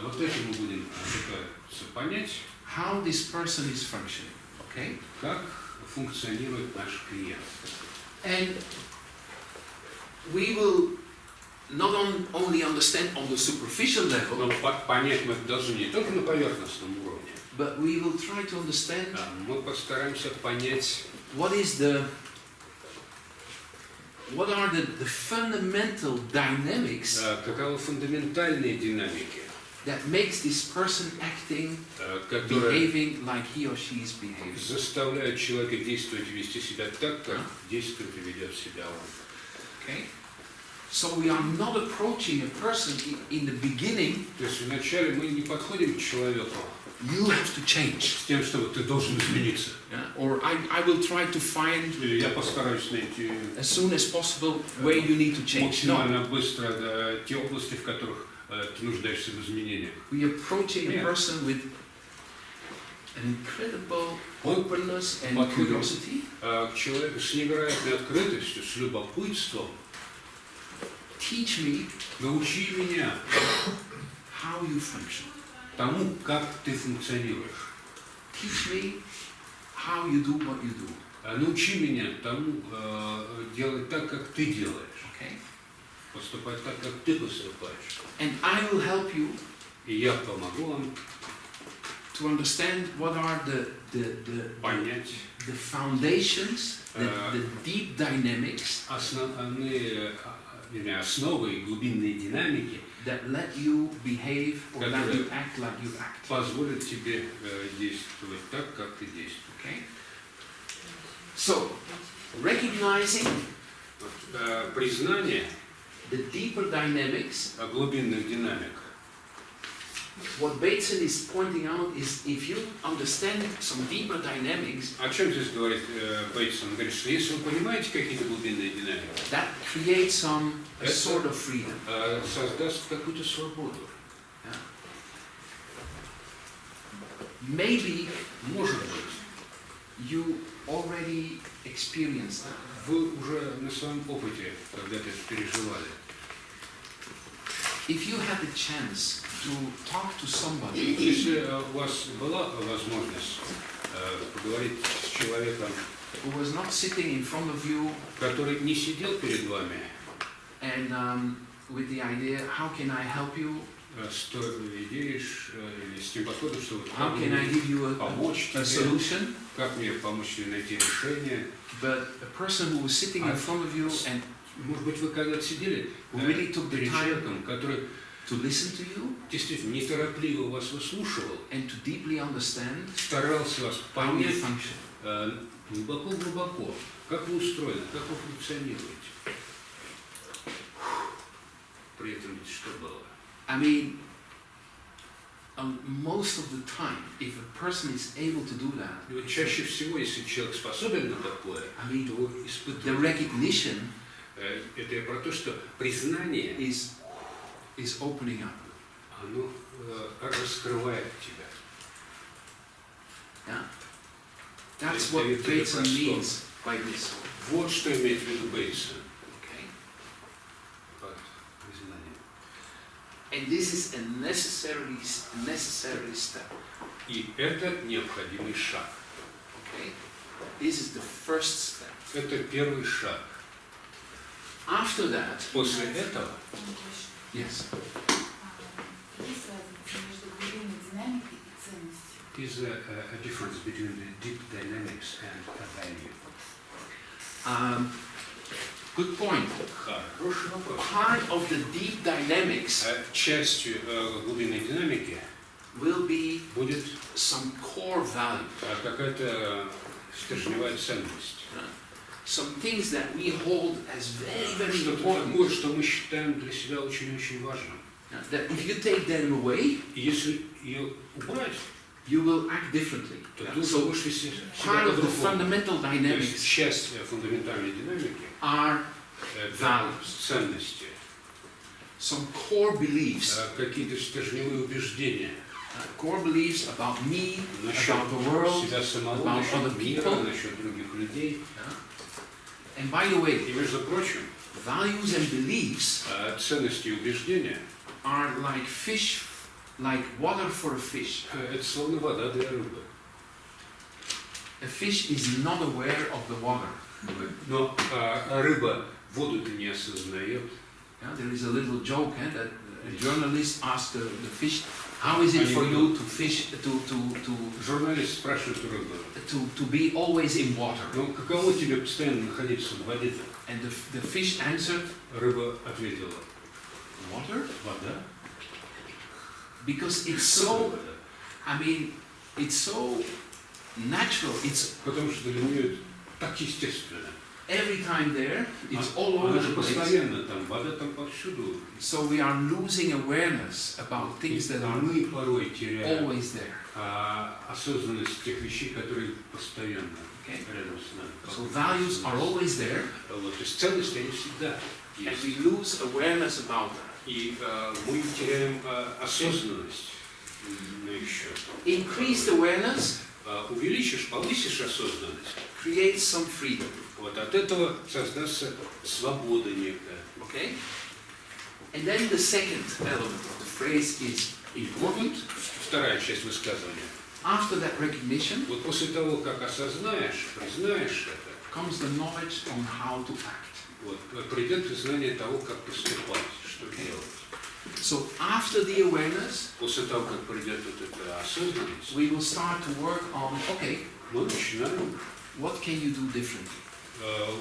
вот этим мы будем пытаться понять, how this person is functioning. Okay? как функционирует наш клиент. And we will not only understand on the superficial level, Но понять мы должны не только на поверхностном уровне, but we will try to understand мы постараемся понять, what are the fundamental dynamics каковы фундаментальные динамики, that makes this person acting, которые behaving like he or she is behaving. заставляют человека действовать и вести себя так, как действует и ведет себя он. Okay? So we are not approaching a person in the beginning. То есть вначале мы не подходим к человеку You have to change. с тем, что ты должен измениться. Yeah? Or I will try to find Или я постараюсь найти as soon as possible where you need to change. No. максимально быстро те области, в которых ты нуждаешься в изменениях. We are approaching a person with an incredible openness and curiosity. К человеку с невероятной открытостью, с любопытством. Teach me Научи меня how you function. тому, как ты функционируешь. Teach me how you do what you do. Научи меня тому делать так, как ты делаешь. Okay? Поступать так, как ты поступаешь. And I will help you И я помогу вам to understand what are понять the foundations, the deep dynamics основы и глубинные динамики, that let you behave or let you act like you act. позволят тебе действовать так, как ты действуешь. Okay? So, recognizing Признание the deeper dynamics, глубинных динамик. what Bäйтson is pointing out is if you understand some deeper dynamics, О чем здесь говорит Бэйтсон? Он говорит, что если вы понимаете какие-то глубинные динамики, that creates a sort of freedom. создаст какую-то свободу. Yeah. Maybe Может быть, you already experienced that. вы уже на своем опыте когда-то это переживали. If you had the chance to talk to somebody Если у вас была возможность поговорить с человеком, who was not sitting in front of you который не сидел перед вами, and with the idea, how can I help you? с той идеей или с тем подходом, что вот How can I give you помочь a тебе, solution? как мне помочь тебе найти решение. But a person who was sitting in front of you and Может быть, вы когда-то сидели really took the перед time человеком, который to listen to you действительно неторопливо вас выслушивал, and to deeply understand старался вас how you понять, function. Глубоко-глубоко. Как вы устроены, как вы функционируете. При этом ведь что было? I mean, most of the time, if a person is able to do that, И вот чаще всего, если человек способен на такое, I mean, то the испытывает. recognition Это я про то, что признание, is opening up. оно раскрывает тебя. Yeah? That's what Bäйтson means by this. Вот что имеет в виду Бэйтсон. Okay? Под признанием. And this is a necessary step. И это необходимый шаг. Okay? This is the first step. Это первый шаг. After that, После этого yes. Есть разница между глубинной динамикой и ценностью? is a difference between the deep dynamics and a value. Good point. Хороший вопрос. Part of the deep dynamics Частью глубинной динамики will be будет some core value, какая-то стержневая ценность. some things that we hold as very, very Что-то important. такое, что мы считаем для себя очень-очень важным. That if you take them away, И если ее убрать, you will act differently. то ты уже будешь вести себя Part of the по-другому. fundamental То есть dynamics часть фундаментальной динамики are это ценности, some core beliefs, какие-то стержневые убеждения core beliefs about me, насчет about the world, себя самого, about насчет other мира, people. насчет других людей. And by the way, И, между прочим, values and beliefs ценности и убеждения are like fish, like water for a fish. это словно вода для рыбы. A fish is not aware of the water. Но рыба воду-то не осознает. Yeah, there is a little joke that a journalist asked the fish, how is it for you to fish, Журналист спрашивает у рыбы, to be always in water? ну каково тебе постоянно находиться в воде-то? And the fish answered, Рыба ответила, water? вода. Because it's so, I mean, it's so natural. It's Потому что для нее это так естественно. every time there, it's all over Она же the place. постоянно там, вода там повсюду. So we are losing awareness about things that are Мы порой теряем always there. осознанность тех вещей, которые постоянно Okay? рядом с нами. So values are always there, Вот, то есть ценности, они всегда and есть. we lose awareness about them. И мы теряем осознанность на их счет. Increased awareness Увеличишь, повысишь осознанность, creates some freedom. вот от этого создастся свобода некая. Okay? And then the second element of the phrase is important. Вторая часть высказывания. After that recognition Вот после того, как осознаешь, признаешь это, comes the knowledge on how to act. вот, придет знание того, как поступать, что делать. So after the awareness, После того, как придет вот эта осознанность, we will start to work on, okay, мы начинаем what can you do differently?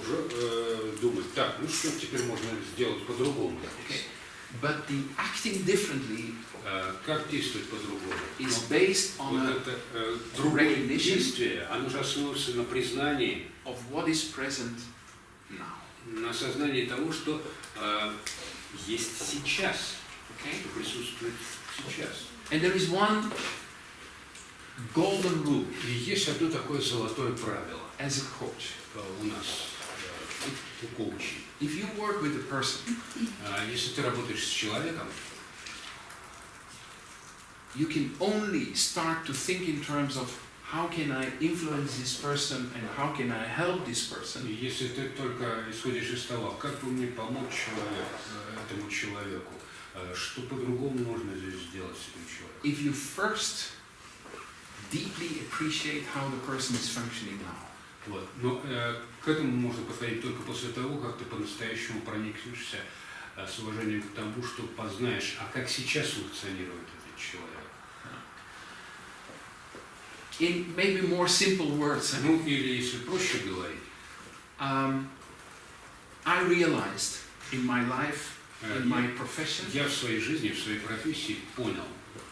уже думать, так, ну что теперь можно сделать по-другому. Okay. But the acting differently Как действовать по-другому? is based on Вот a это другое recognition действие, оно же основывается на признании, of what is present now. на осознании того, что есть сейчас, Okay? что присутствует сейчас. And there is one golden rule И есть одно такое золотое правило as a coach. у нас, у коучей. If you work with a person, Если ты работаешь с человеком, you can only start to think in terms of how can I influence this person and how can I help this person. и если ты только исходишь из того, как бы мне помочь этому человеку, что по-другому можно здесь сделать с этим человеком. If you first deeply appreciate how the person is functioning now. Вот. Но к этому можно подходить только после того, как ты по-настоящему проникнешься с уважением к тому, что познаешь, а как сейчас функционирует этот человек. In maybe more simple words, Ну, или если проще говорить, I realized in my life in my profession Я в своей жизни, в своей профессии понял,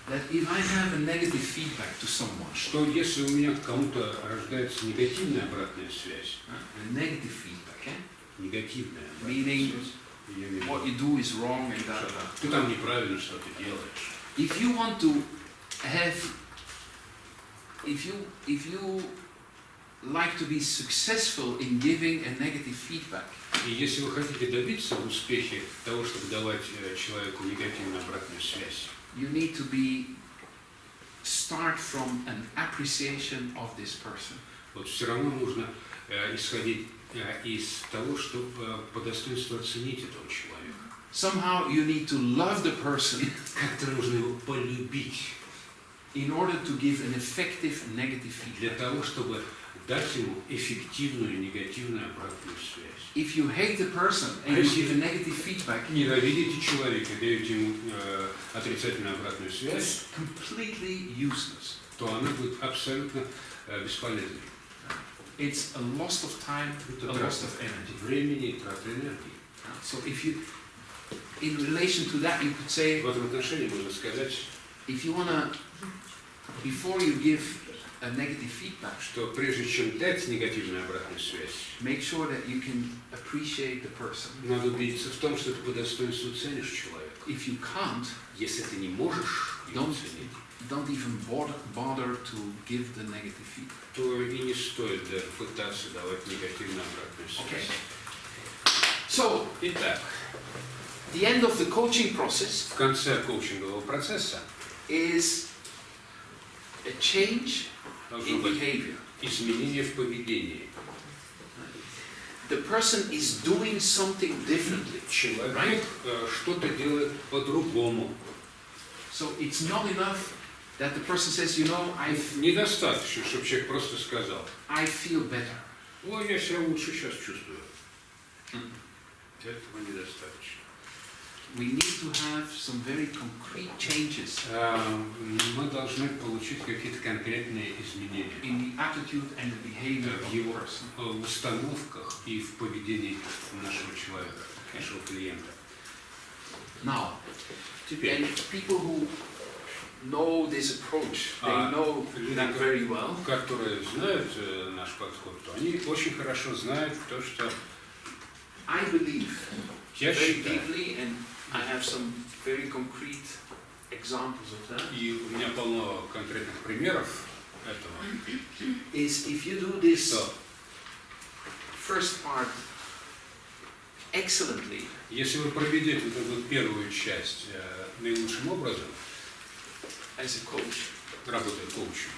that if I have a negative feedback to someone, что если у меня к кому-то рождается негативная обратная связь, a negative feedback, негативная обратная meaning связь, я имею в виду, what you do is wrong and что that. ты там неправильно что-то делаешь. If you want to have, if you like to be successful in giving a negative feedback, И если вы хотите добиться успеха того, чтобы давать человеку негативную обратную связь, you need to start from an appreciation of this person. вот все равно нужно исходить из того, чтобы по достоинству оценить этого человека. Somehow you need to love the person Как-то нужно его полюбить in order to give an effective negative для feedback. того, чтобы дать ему эффективную негативную обратную связь. If you hate the person and you give a negative feedback, Ненавидите человека, даете ему отрицательную обратную связь, it's completely useless. то она будет абсолютно бесполезной. It's a loss of time, Это a трата loss of energy. времени и трата энергии. So if you, in relation to that, you could say, В этом отношении можно сказать, if you wanna, before you give a negative feedback, что прежде чем дать негативную обратную связь, make sure that you can appreciate the person. надо убедиться в том, что ты по достоинству ценишь человека. If you can't, Если ты не можешь его Don't- ценить, don't even bother to give the negative feedback. то и не стоит даже пытаться давать негативную обратную связь. Okay. So, Итак, the end of the coaching process в конце коучингового процесса is a change должно in быть behavior. изменение в поведении. The person is doing something differently. Человек что-то делает по-другому. So it's not enough that the person says, you know, Недостаточно, чтобы человек просто сказал, I feel better. ой, я себя лучше сейчас чувствую. Этого недостаточно. We need to have some very concrete changes Мы должны получить какие-то конкретные изменения in the attitude and the behavior в of the его person. в установках и в поведении нашего человека, нашего клиента. Now, Теперь, and people who know this approach, they know люди, that very well. которые знают наш подход, то они очень хорошо знают то, что I believe я very считаю, deeply, and I have some very concrete examples of that, и у меня полно конкретных примеров этого, is if you do this что first part excellently, если вы проведете вот эту первую часть наилучшим образом, as a coach, работая коучем,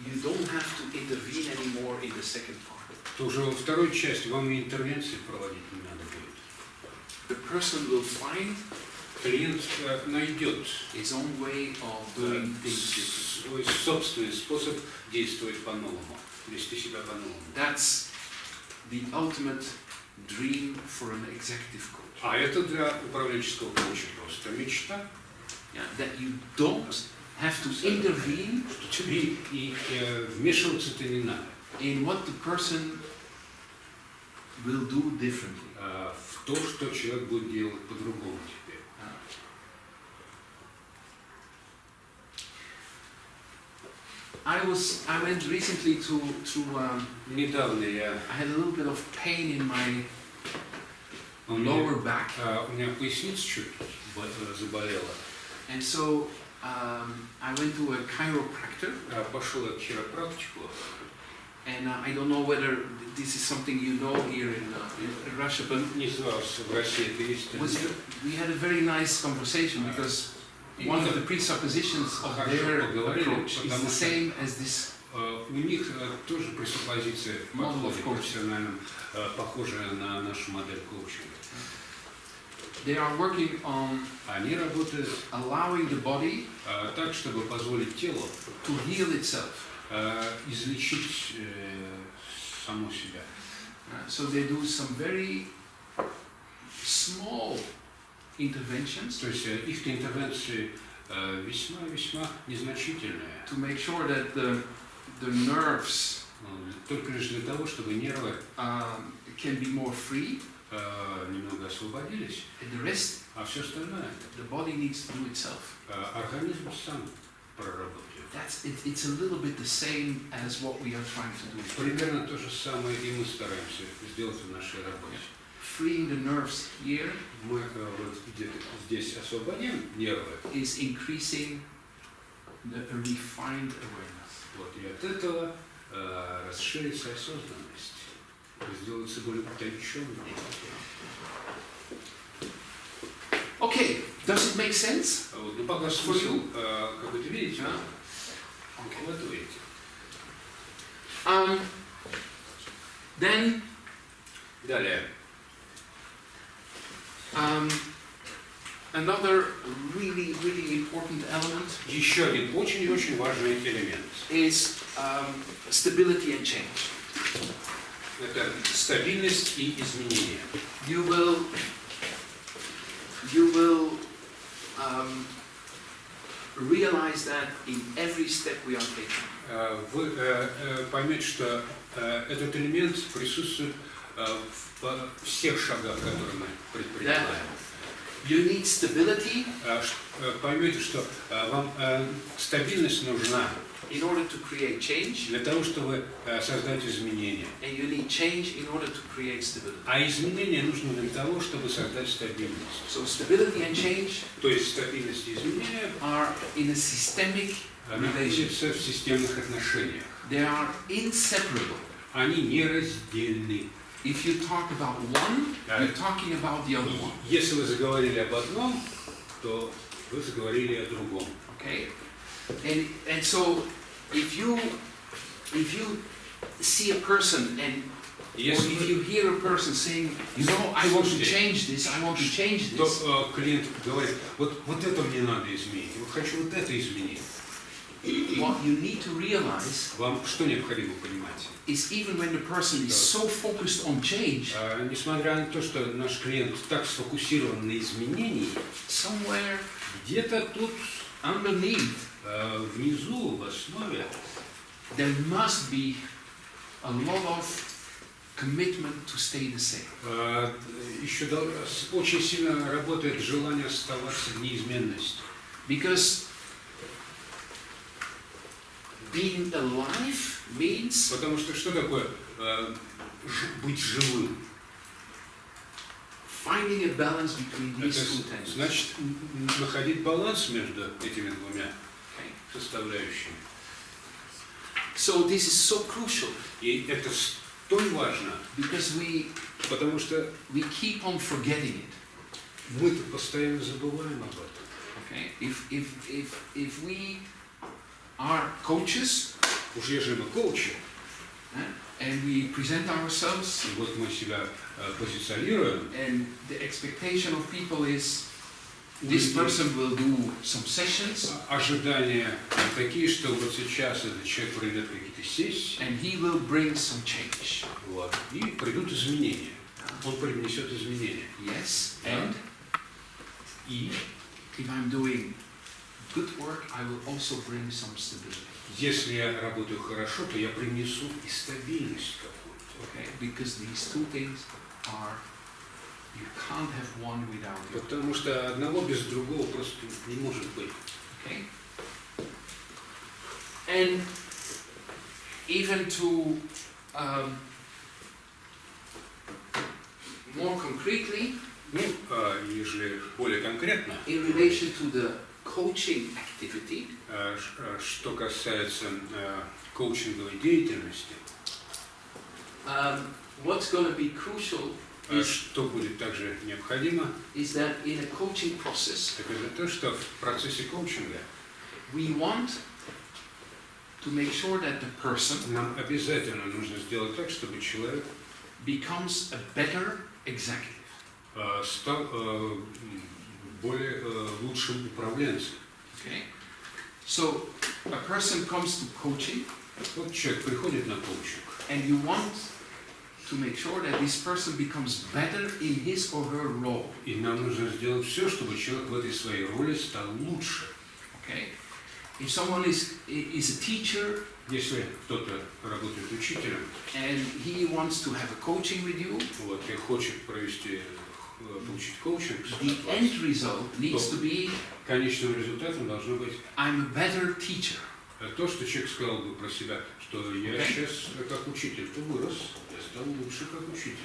you don't have to intervene anymore in the second part. то уже во второй части вам и интервенции проводить не надо будет. The person will find Клиент найдет his own way of doing things differently. свой собственный способ действовать по-новому, вести себя по-новому. That's the ultimate dream for an executive coach. А это для управленческого коуча просто мечта. Yeah, that you don't have to intervene Что тебе и вмешиваться-то не надо in what the person will do differently. в то, что человек будет делать по-другому теперь. I went recently to Недавно я I had a little bit of pain in my у меня, lower back, у меня поясница чуть заболела. and so I went to a chiropractor, Пошел я к хиропрактику. and I don't know whether this is something you know here in Russia, but Не знаю, в России это есть. we had a very nice conversation because one of the presuppositions of their approach is the same as this У них тоже пресуппозиция Model of подхода профессиональном похожая на нашу модель коучинга. They are working on Они работают allowing the body так, чтобы позволить телу to heal itself. излечить само себя. So they do some very small interventions То есть их интервенции весьма-весьма незначительные to make sure that the nerves только лишь для того, чтобы нервы can be more free, немного освободились, and the rest, а все остальное the body needs to do itself. организм сам проработает. It's a little bit the same as what we are trying to do. Примерно то же самое и мы стараемся сделать в нашей работе. Freeing the nerves here Мы вот где-то здесь освободим нервы, is increasing the refined awareness. вот, и от этого расширится осознанность, сделается более утонченной. Okay, does it make sense? Вот, ну пока смысл какой-то видите? Вот видите. Then Далее. another really important element Еще один очень важный элемент. is stability and change. Это стабильность и изменения. You will realize that in every step we are taking. Вы поймете, что этот элемент присутствует в всех шагах, которые мы предпринимаем. You need stability Поймете, что вам стабильность нужна in order to create change, для того, чтобы создать изменения. and you need change in order to create stability. А изменения нужны для того, чтобы создать стабильность. So stability and change То есть стабильность и изменения are in a systemic relationship. находятся в системных отношениях. They are inseparable. Они нераздельны. If you talk about one, you're talking about the other one. Если вы заговорили об одном, то вы заговорили о другом. Okay? And so if you see a person and or Если if you hear a person saying, you know, I want to change this, I want to change this, то клиент говорит, вот это мне надо изменить, вот хочу вот это изменить. what you need to realize Вам что необходимо понимать? is even when the person is so focused on change, Несмотря на то, что наш клиент так сфокусирован на изменении, somewhere где-то тут underneath внизу, в основе, there must be a lot of commitment to stay the same. еще очень сильно работает желание оставаться в неизменности. Because being alive means Потому что такое быть живым? finding a balance between these Это two things. значит находить баланс между этими двумя Okay. составляющими. So this is so crucial И это столь важно, because потому что we keep on forgetting it. мы-то постоянно забываем об этом. Okay? If we are coaches Уж если мы коучи, and we present ourselves, и вот мы себя позиционируем, and the expectation of people is this person will do some sessions ожидания такие, что вот сейчас этот человек пройдет какие-то сессии, and he will bring some change. вот, и придут изменения. Он принесет изменения. Yes, and И if I'm doing good work, I will also bring some stability. если я работаю хорошо, то я принесу и стабильность какую-то. Okay? Because these two things are, you can't have one without the other. Потому что одного без другого просто не может быть. Okay? And even to more concretely, Ну, ежели более конкретно, in relation to the coaching activity, что касается коучинговой деятельности, what's going to be crucial что будет также необходимо, is that in a coaching process, это то, что в процессе коучинга we want to make sure that the person нам обязательно нужно сделать так, чтобы человек becomes a better executive. стал более лучшим управленцем. Okay? So a person comes to coaching, Вот человек приходит на коучинг, and you want to make sure that this person becomes better in his or her role. и нам нужно сделать все, чтобы человек в этой своей роли стал лучше. Okay? if someone is a teacher Если кто-то работает учителем, and he wants to have a coaching with you, вот, и хочет получить коучинг, the end result needs to be конечным результатом должно быть I'm a better teacher. то, что человек сказал бы про себя, что я сейчас как учитель вырос, я стал лучше как учитель.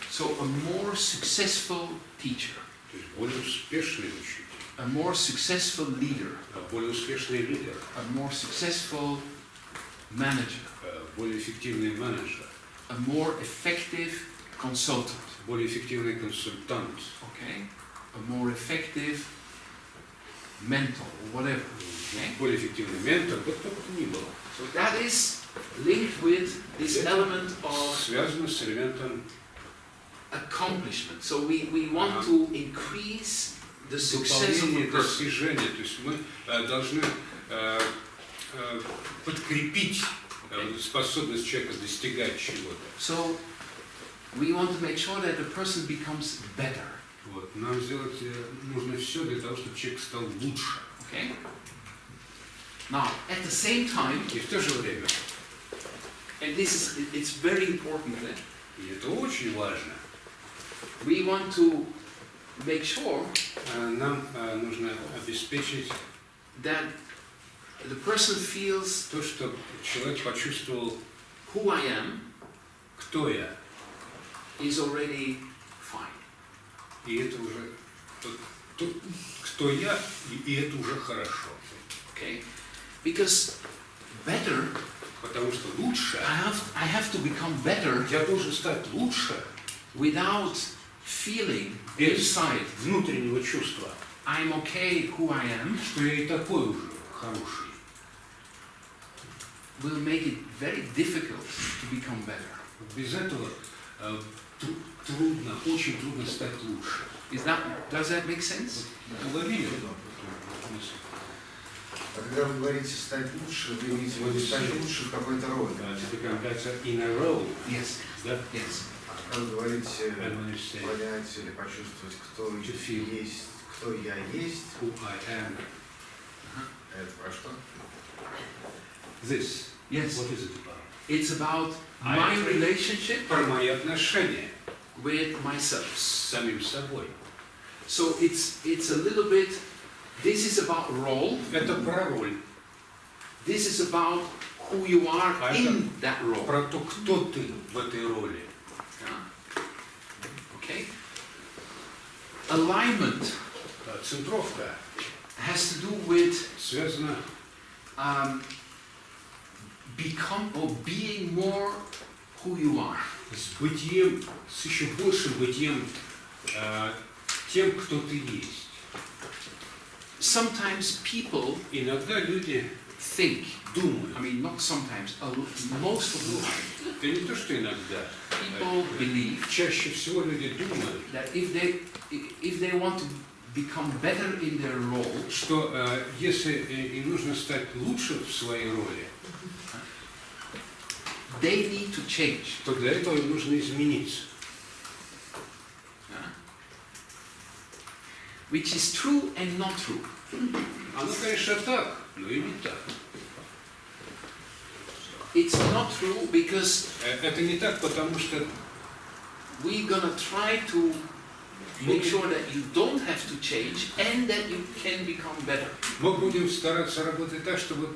So a more successful teacher, То есть более успешный учитель, a more successful leader, более успешный лидер, a more successful manager, более эффективный менеджер, a more effective consultant, более эффективный консультант, okay? A more effective mentor, or whatever. Okay? более эффективный ментор, вот кто бы то ни было. So that is linked with this element of Связано с элементом accomplishment. So we want to increase the success of a выполнения, person. достижения. То есть мы должны подкрепить способность человека достигать чего-то. So we want to make sure that the person becomes better. Вот. Нам сделать нужно все для того, чтобы человек стал лучше. Okay? Now, at the same time, И в то же время, and it's very important, и это очень важно, we want to make sure нам нужно обеспечить that the person feels то, что человек почувствовал, who I am кто я, is already fine. и это уже кто я, и это уже хорошо. Okay? Because better, Потому что лучше, I have to become better я должен стать лучше without feeling без inside внутреннего чувства, I'm okay who I am, что я и такой уже хороший. will make it very difficult to become better. Без этого трудно, очень трудно стать лучше. Does that make sense? Уловили? А когда вы говорите стать лучше, вы имеете в виду стать лучше в какой-то роли. In a row. Yes. Да? Yes. А когда вы говорите понять или почувствовать, кто есть, кто я есть, Who I am. это про что? This. Yes. What is it about? It's about my relationship Про мои отношения with myself. с самим собой. So it's a little bit, this is about role, Это про роль, this is about who you are in that role. про то, кто ты в этой роли. Yeah. Okay? Alignment Центровка has to do with связана become or being more who you are. с бытием, с еще большим бытием тем, кто ты есть. Sometimes people Иногда люди think, думают, I mean not sometimes, most of the time, это не то, что иногда, people believe чаще всего люди думают, that if they want to become better in their role, что если им нужно стать лучше в своей роли, they need to change. то для этого им нужно измениться. Which is true and not true. Оно, конечно, так, но и не так. It's not true because Это не так, потому что we're gonna try to make sure that you don't have to change and that you can become better. мы будем стараться работать так, чтобы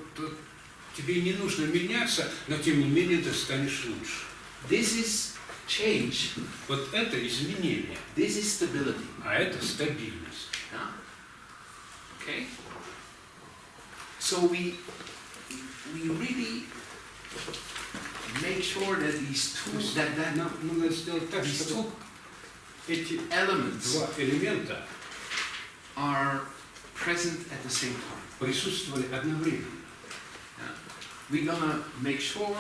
тебе не нужно меняться, но тем не менее ты станешь лучше. This is change. Вот это изменение, This is stability. а это стабильность. Yeah? Okay? So we really make sure that these two Нам надо сделать так, these чтобы two эти elements два элемента are present at the same time. присутствовали одновременно. We're gonna make sure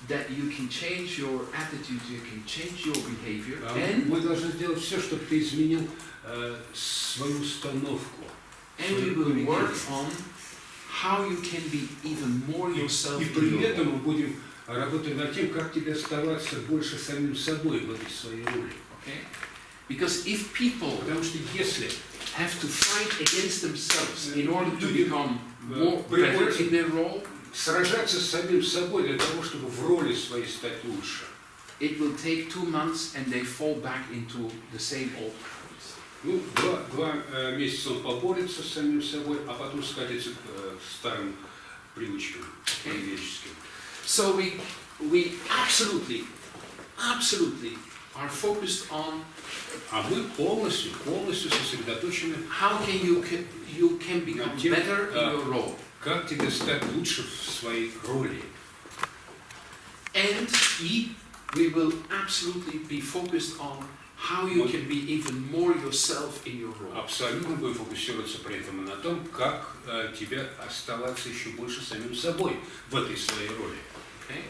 that you can change your attitude, you can change your behavior, and Мы должны сделать все, чтобы ты изменил свою установку. we will work on how you can be even more yourself. И при этом мы будем работать над тем, как тебе оставаться больше самим собой в этой своей роли. Okay? Because if people Потому что если have to fight against themselves in order to become more better in their role. Сражаться с самим собой для того, чтобы в роли своей стать лучше. It will take 2 months and they fall back into the same old patterns. Ну, два месяца он поборется с самим собой, а потом скатится к старым привычкам поведенческим. So we absolutely are focused on А мы полностью сосредоточены, how can you can become better in your role. Как тебе стать лучше в своей роли. And we will absolutely be focused on how you can be even more yourself in your role. Абсолютно будем фокусироваться при этом на том, как тебе оставаться еще больше самим собой в этой своей роли. Okay?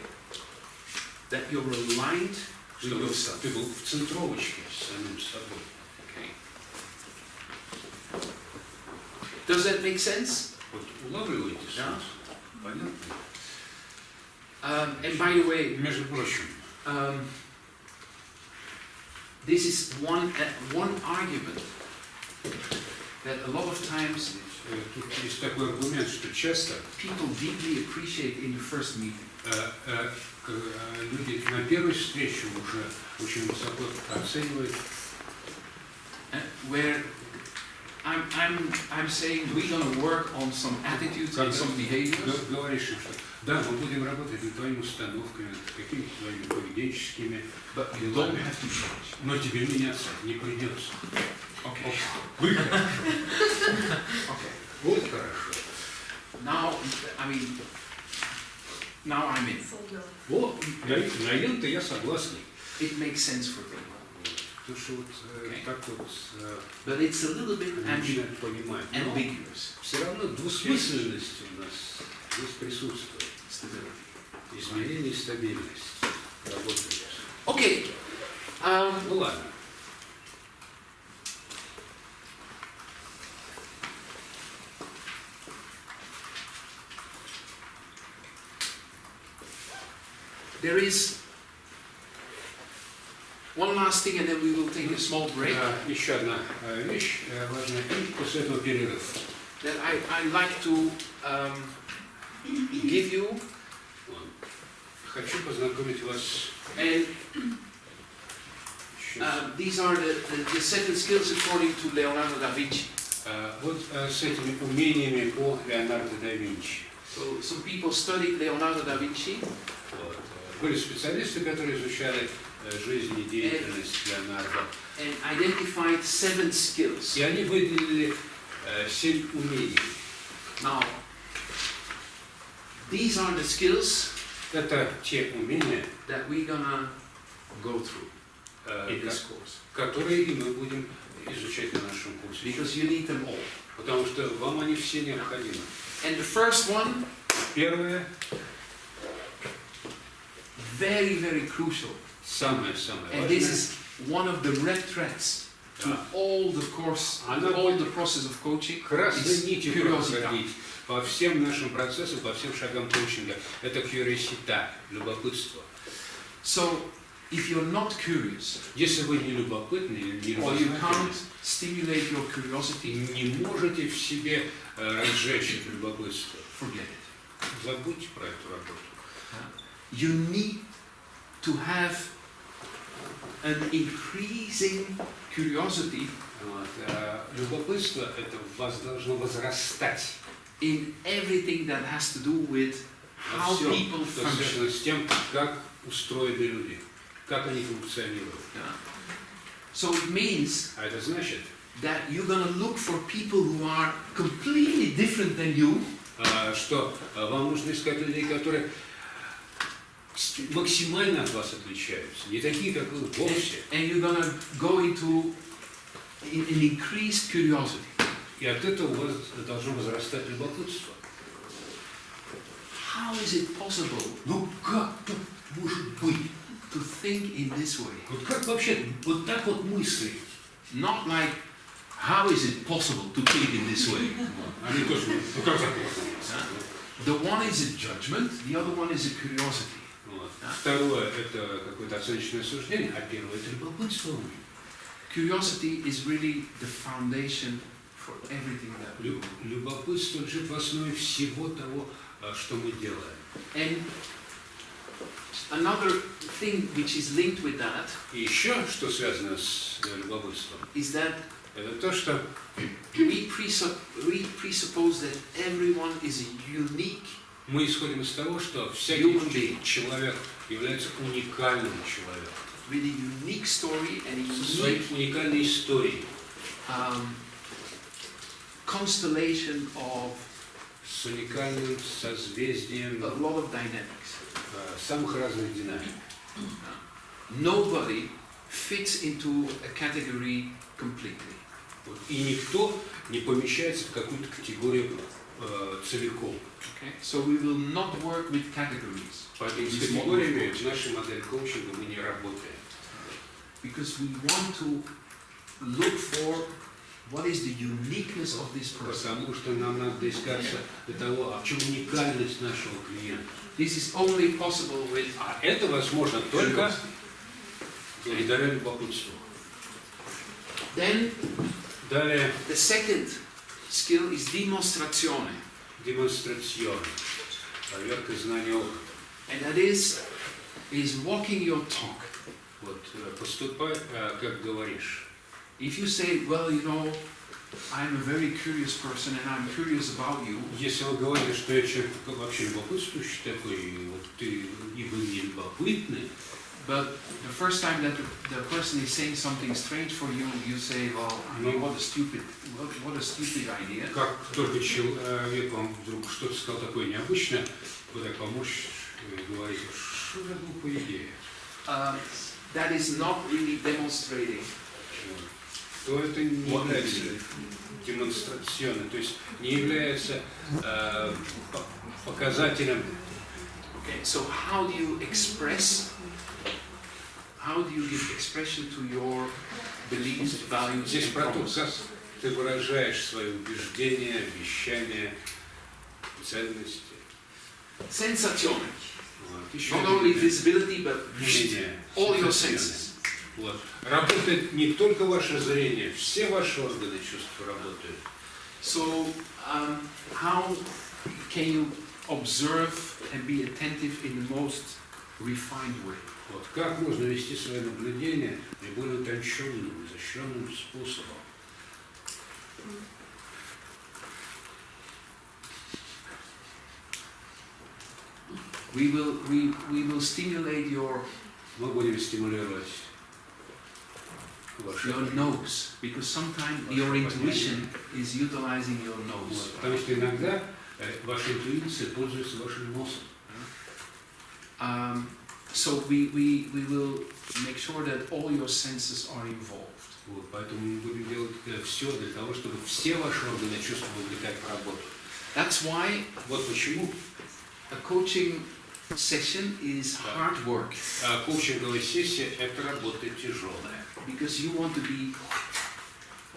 That you're aligned with Чтобы yourself. ты был в центровочке с самим собой. Okay. Does that make sense? Вот улавливаете Да. смысл? Понятно? And by the way, Между прочим, this is one argument that a lot of times тут есть такой аргумент, что часто people deeply appreciate in the first meeting. Люди на первой встрече уже очень высоко оценивают. Where I'm saying we're going to work on some attitudes and some behaviors. Говоришь им, что да, мы будем работать над твоими установками, над какими-то твоими поведенческими But you don't have to change. но тебе меняться не придется. Okay. Вы хорошо. Okay. Вот хорошо. Now I'm in. Вот, наем-то я согласен. It makes sense for me. Потому что вот так вот But it's a little bit начинают понимать. Но ambiguous. все равно двусмысленность у нас здесь присутствует. Stability. Изменение и стабильность. Работаешь. Okay. Ну ладно. There is one last thing and then we will take a small break. Еще одна вещь важная. И после этого перерыв. That I like to give you. Хочу познакомить вас. And these are the 7 skills according to Leonardo da Vinci. Вот с этими умениями по Леонардо да Винчи. So some people studied Leonardo da Vinci. Вот. Были специалисты, которые изучали жизнь и деятельность Леонардо. And identified 7 skills. И они выделили 7 умений. Now, these are the skills Это те умения, that we're gonna go through in this course. которые и мы будем изучать на нашем курсе. Because you need them all. Потому что вам они все необходимы. And the first one, Первое, very, very crucial. самое-самое And this важное. is one of the red threads to all the course, Она all the process of coaching. Красной It's нитью curiosity. проходить по всем нашим процессам, по всем шагам коучинга. Это curiosity, любопытство. So, if you're not curious, Если вы не любопытны, не or you can't любознательны, stimulate your curiosity, не можете в себе разжечь это любопытство, forget it. забудьте про эту работу. You need to have an increasing curiosity Вот. Любопытство это в вас должно возрастать. in everything that has to do with how Все, people что function. связано с тем, как устроены люди, как они функционируют. So it means А это значит, that you're going to look for people who are completely different than you, что вам нужно искать людей, которые максимально от вас отличаются, не такие, как вы вовсе. and you're going to go into an increased curiosity. И от этого у вас должно возрастать любопытство. How is it possible Ну как так может быть? to think in this way? Вот как вообще вот так вот мыслить? Not like, how is it possible to think in this way? Они тоже, ну как так можно? The one is a judgment, the other one is a curiosity. Вот. Второе – это какое-то оценочное суждение, а первое – это любопытство. curiosity is really the foundation for everything that we do. Любопытство лежит в основе всего того, что мы делаем. And another thing which is linked with that И еще, что связано с любопытством, is that это то, что we presuppose that everyone is unique. мы исходим из того, что всякий Human being. человек является уникальным человеком. With a unique story and a Со своей unique уникальной историей, constellation of с уникальным созвездием a lot of dynamics. самых разных динамик. Nobody fits into a category completely. Вот. И никто не помещается в какую-то категорию целиком. Okay? So we will not work with categories. Поэтому с This категориями model в нашей модели коучинга мы не работаем. because we want to look for what is the uniqueness of this person. Потому что нам надо искаться до того, а в чем уникальность нашего клиента. This is only possible with А это возможно только благодаря любопытству. Then Далее the second skill is demonstrazione, демонстрацион, проверка знания опыта. and that is walking your talk. Вот, поступай, как говоришь. If you say, well, you know, I'm a very curious person and I'm curious about you, Если вы говорите, что я человек вообще любопытствующий такой, и вот ты и вы не любопытны, but the first time that the person is saying something strange for you, you say, well, I mean, what a stupid idea. как только человек вам вдруг что-то сказал такое необычное, вы так помочь и говорите, что за глупая идея. That is not really demonstrating. То это не является демонстрационным, то есть не является показателем. Okay, so how do you give expression to your beliefs, values, Здесь and про то, promises? как ты выражаешь свои убеждения, обещания, ценности. Sensazione. Вот. Еще Not only visibility, but видение, all your сенсационное. senses. Вот. Работает не только ваше зрение, все ваши органы чувств работают. So, how can you observe and be attentive in the most refined way? Вот. Как можно вести свои наблюдения наиболее утонченным, изощренным способом? We will stimulate your Мы будем стимулировать ваше your nose, because sometimes your intuition is utilizing your nose. Вот. Потому что иногда ваша интуиция пользуется вашим носом. So we will make sure that all your senses are involved. Вот. Поэтому мы будем делать все для того, чтобы все ваши органы чувств вовлекать в работу. That's why Вот почему a coaching session is hard work, коучинговая сессия – это работа тяжелая. because you want to be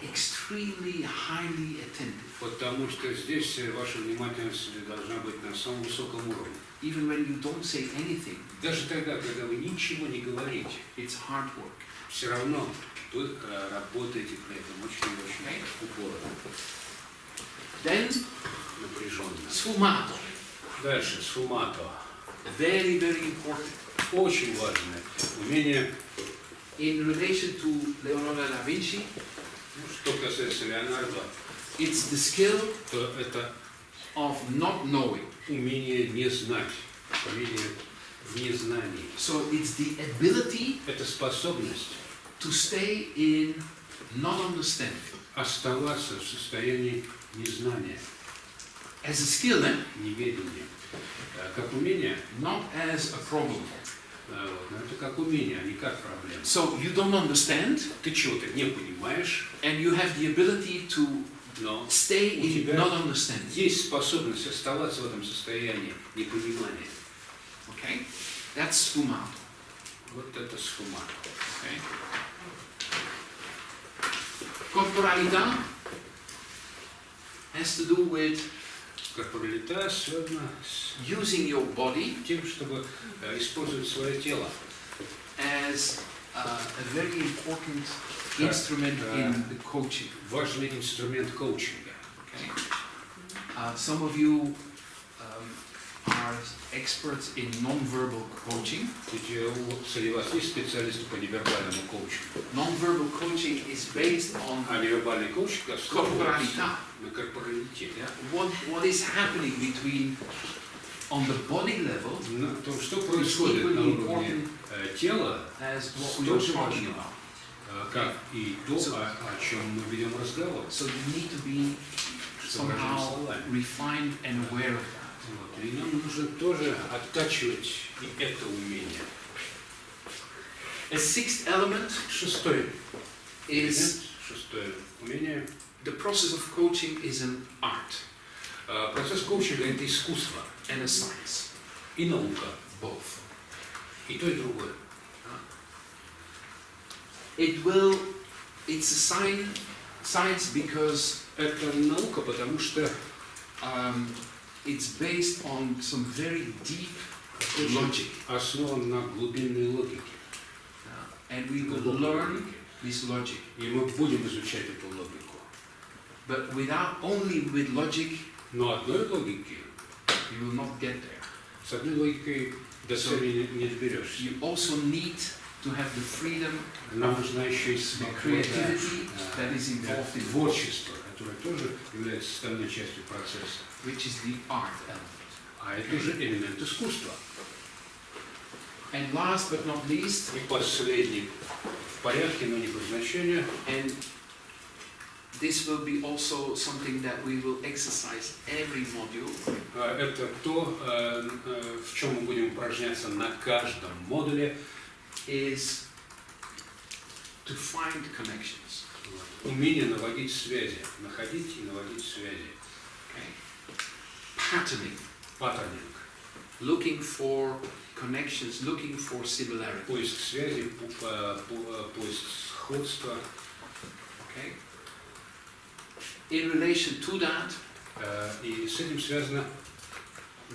extremely highly attentive. Потому что здесь ваша внимательность должна быть на самом высоком уровне. Even when you don't say anything, Даже тогда, когда вы ничего не говорите, it's hard work. все равно вы работаете при этом очень-очень упорно, Then напряженно. sfumato, Дальше, сфумато. very important. Очень важное умение, in relation to L.д.Винчи, что касается Леонардо, it's the skill то это of not knowing. умение не знать, умение в незнании. So it's the ability Это способность to stay in not understanding. оставаться в состоянии незнания, As a skill, неведения. Как умение, not as a problem. вот, но это как умение, а не как проблема. So you don't understand, Ты чего-то не понимаешь, and you have the ability to но stay у in тебя not understanding. есть способность оставаться в этом состоянии непонимания. Okay, that's sfumato. Вот это сфумато. Okay. Corporalità has to do with Корпоралита связана с using your body тем, чтобы использовать свое тело as a very important instrument in the coaching. Важный инструмент коучинга. Okay? Some of you are experts in non-verbal coaching. Среди вас есть специалисты по невербальному коучингу. Non-verbal coaching is based on А невербальный коучинг основывается corporality. на корпоралитете. Yeah? What is happening between on the body level На том, что происходит на уровне тела, as what we столь were же talking важно, about. как и то, о чем мы ведем разговор. So you need to be somehow refined and aware of that. Вот. И нам нужно тоже оттачивать и это умение. A sixth element Шестое is умение. the process of coaching is an art Процесс коучинга – это искусство and a science, и наука. both. И то, и другое. It's a science because Это наука, потому что it's based on some very deep logic. основан на глубинной логике. And we will learn this logic. И мы будем изучать эту логику. But only with logic, Но одной логики, you will not get there. с одной логикой до цели не доберешься. You also need to have the freedom, Нам нужна еще и the свобода, creativity that is involved in творчество, которое тоже является составной частью процесса. which is the art element. А это же элемент искусства. And last but not least, И последний в порядке, но не по значению. and this will be also something that we will exercise every module, Это то, в чем мы будем упражняться на каждом модуле. is to find connections. Умение наводить связи, находить и наводить связи. Okay? Patterning, Паттернинг. looking for connections, looking for similarity. Поиск связи, поиск сходства. Okay? In relation to that, И с этим связано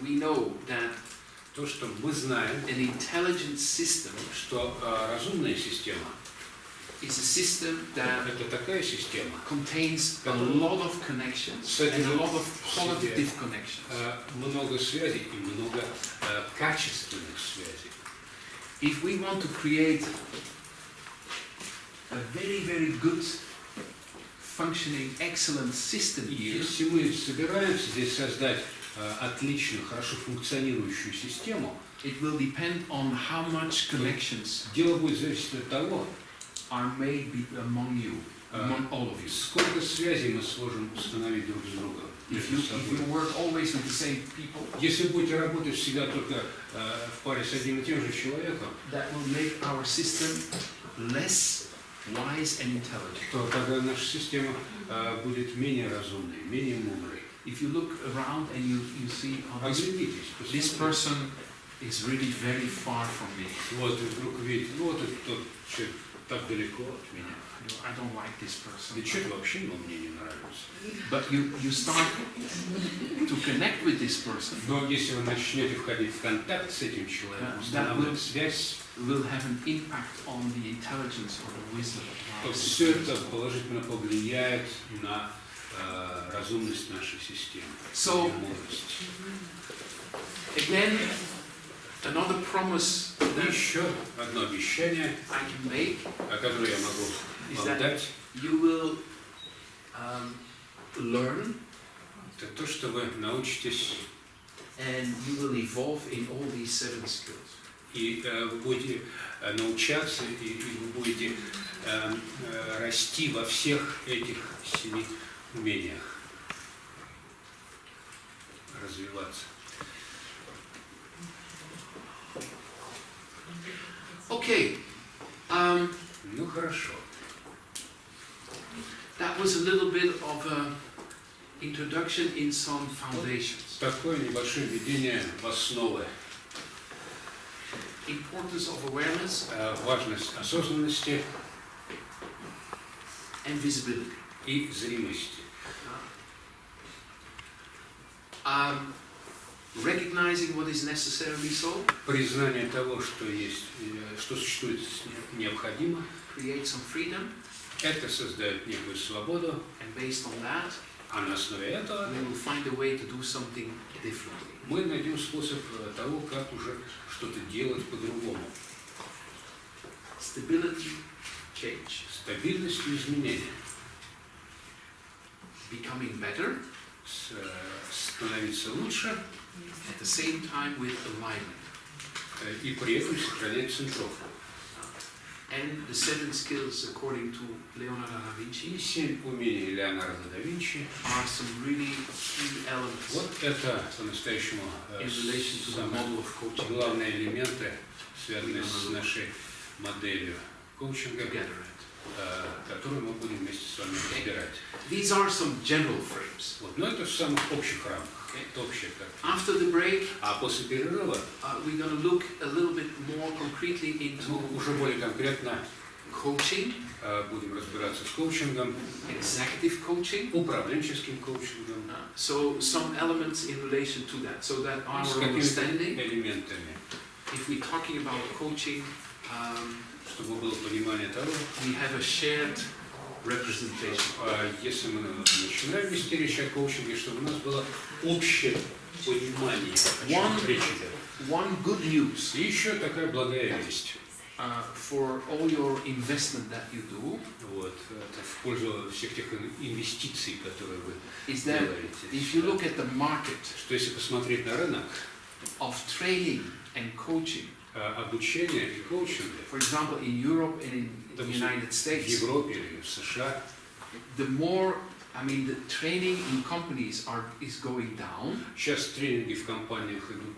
we know that то, что мы знаем, an intelligent system что разумная система is a system – that это такая система, contains a lot of connections and a lot of qualitative connections. много связей и много качественных связей. If we want to create a very, very good, functioning, excellent system here, Если мы собираемся здесь создать отличную, хорошо функционирующую систему, it will depend on how much connections дело будет зависеть от того, are made among you, among all of you. сколько связей мы сможем установить друг с другом. If you work always with the same people, Если будете работать всегда только в паре с одним и тем же человеком, that will make our system less wise and intelligent. то тогда наша система будет менее разумной, менее мудрой. If you look around and you see Оглядитесь, this посмотрите. person is really very far from me. Вот и вдруг видите, вот этот тот человек так далеко от меня. I don't like this person. Да что-то вообще мне не нравится. But you start to connect with this person, Но если вы начнете входить в контакт с этим человеком, устанавливать связь, will have an impact on the intelligence or the wisdom то of our все system. это положительно повлияет на разумность нашей системы. So, на мудрость. again, another promise that Еще одно обещание, I can make которое я могу is вам that дать, you will learn это то, что вы научитесь and you will evolve in all these 7 skills. и вы будете научаться, и вы будете расти во всех этих 7 умениях, развиваться. Okay, Ну хорошо. that was a little bit of an introduction in some foundations. Такое небольшое введение в основы. Importance of awareness Важность осознанности and visibility. и зримости. Recognizing what is necessarily so, Признание того, что есть, что существует необходимо, create some freedom, Это создает некую свободу, and based on that, а на основе этого we will find a way to do something differently. мы найдем способ того, как уже что-то делать по-другому. Stability, change. Стабильность и изменения. Becoming better, Становиться лучше at the same time with alignment. и при этом сохранять центровку. And the 7 skills, according to Leonardo da Vinci, И 7 умений Леонардо да Винчи. are some really key elements Вот это по-настоящему in relation to the самые model of coaching главные элементы, связанные с нашей моделью коучинга, together. которую мы будем вместе с вами разбирать. These are some general frames. Вот. Но это в самых общих рамках. Это общее как. After the break, А после перерыва we're going to look a little bit more concretely into уже более конкретно coaching, будем разбираться с коучингом, executive coaching. управленческим коучингом, So some elements in relation to that, so that our с какими-то understanding, элементами, if we're talking about coaching, чтобы было понимание того, we have a shared representation. если мы начинаем вести речь о коучинге, чтобы у нас было общее понимание, о чем речь идет. One good news И еще такая благая весть. for all your investment that you do Вот, это в пользу всех тех инвестиций, которые вы is that делаете. if you look at the market Что если посмотреть на рынок of training and coaching, обучения и коучинга, for example, in Europe and in the United в States, Европе или в США, the more, I mean, the training in companies is going down. сейчас тренинги в компаниях идут,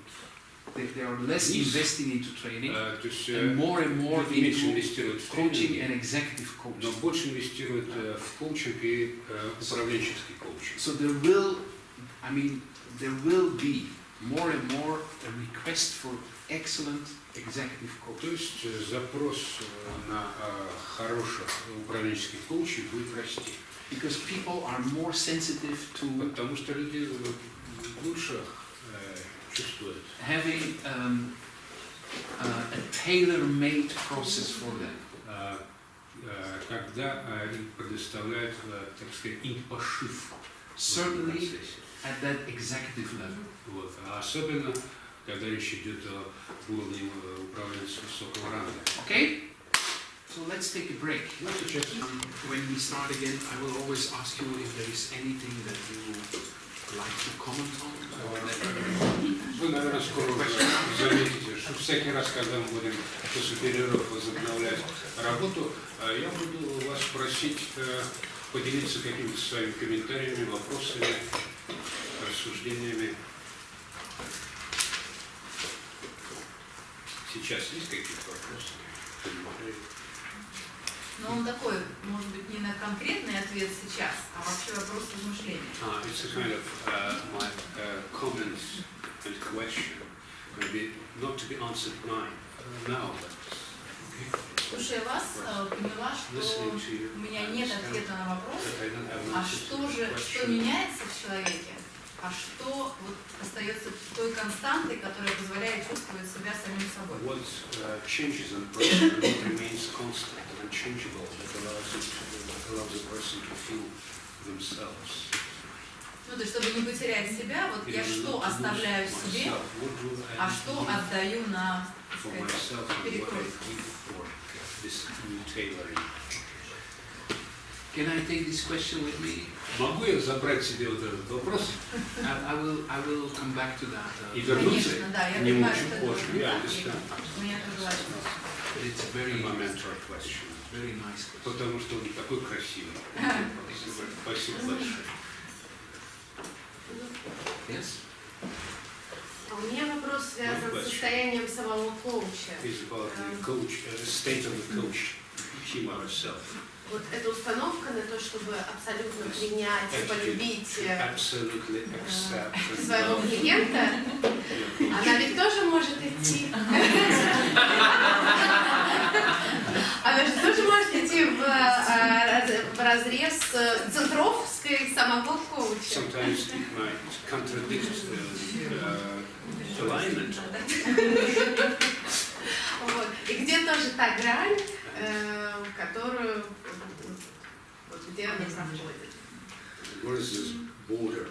They are less investing into training то есть and more меньше into инвестируют в coaching тренинги, and executive но coaching. больше инвестируют в коучинг и управленческий коучинг. So there will be more and more a request for excellent executive То coaching. есть запрос на хороших управленческих коучей будет расти. Because people are more sensitive to Потому что люди лучше чувствуют. having a tailor-made process for them. Когда им предоставляют, так сказать, им пошив в Certainly процессе. at that executive level. Вот. А особенно, когда речь идет о уровне управленца высокого ранга. Okay? So let's take a break. Ну, сейчас When we start again, I will always ask you if there is anything that you would like to comment on. Or that вы, наверное, скоро уже заметите, что всякий раз, когда мы будем после перерыва возобновлять работу, я буду вас просить поделиться какими-то своими комментариями, вопросами, рассуждениями. Сейчас есть какие-то вопросы? Но он такой, может быть, не на конкретный ответ сейчас, а вообще вопрос размышления. It's a kind of my comments and question, maybe not to be answered now, but Слушая вас, поняла, что listening to you. у меня нет ответа на вопрос, I don't have an а answer to что же, the что question. меняется в человеке, а что вот остается той константой, которая позволяет чувствовать себя самим собой. What changes in a person and what remains constant and unchangeable that allows a person to feel themselves. Ну, то есть, чтобы не потерять себя, вот я что оставляю себе, а что отдаю на, так for сказать, myself and what I перекройку. give for this new tailoring. Can I take this question with me? Могу я забрать себе вот этот вопрос I will come back to that. и вернуться Конечно, да, я к нему понимаю, чуть что это позже? не Я так, understand. у меня тоже важно. But it's a Very very, momentary question. very nice question. Потому что он такой красивый. Спасибо большое. Yes? А у меня вопрос связан с состоянием самого коуча. It's about the coach, state of the coach, him or herself. Вот эта установка на то, чтобы абсолютно принять, полюбить Absolutely accept своего клиента, она ведь тоже может идти. Она же тоже может идти в разрез центровской самого коуча. Sometimes it might contradict the alignment. Вот. И где тоже та грань, которую где они проходят. Where is this border?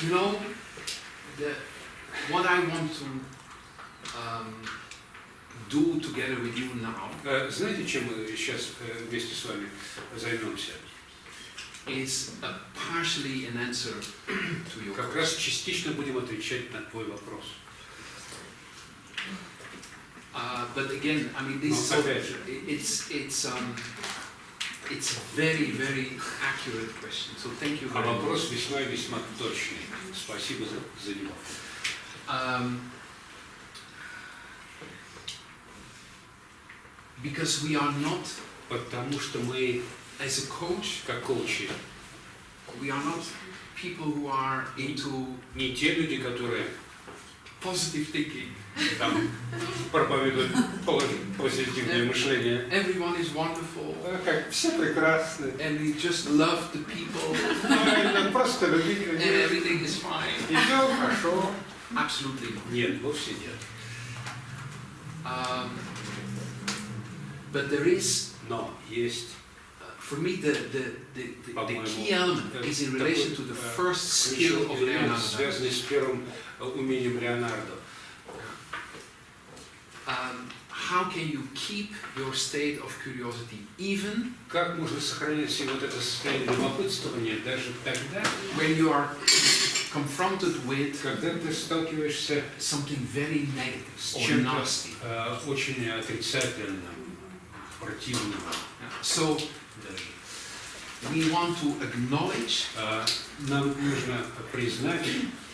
You know, what I want to do together with you now Знаете, чем мы сейчас вместе с вами займемся? is partially an answer to your Как раз частично будем отвечать на твой вопрос. But again, I mean, this it's a very, very accurate question. So thank you А very much. вопрос весьма и весьма точный. Спасибо за него. Because we are not, Потому что мы, as a coach, как коучи, we are not people who are into не те люди, которые positive thinking. там проповедуют позитивное мышление. Everyone is wonderful, Как все прекрасны. and we just love the people, Просто любить and людей. everything is fine. И все хорошо. Absolutely not. Нет, вовсе нет. But there is, Но есть for me, the key element is in relation to the first skill of Leonardo. связанный с первым умением Леонардо. How can you keep your state of curiosity even Как можно сохранять себе вот это состояние любопытствования даже тогда, when you are confronted with когда ты сталкиваешься something very negative с or чем-то nasty? очень отрицательным, противным So даже. we want to acknowledge Нам нужно признать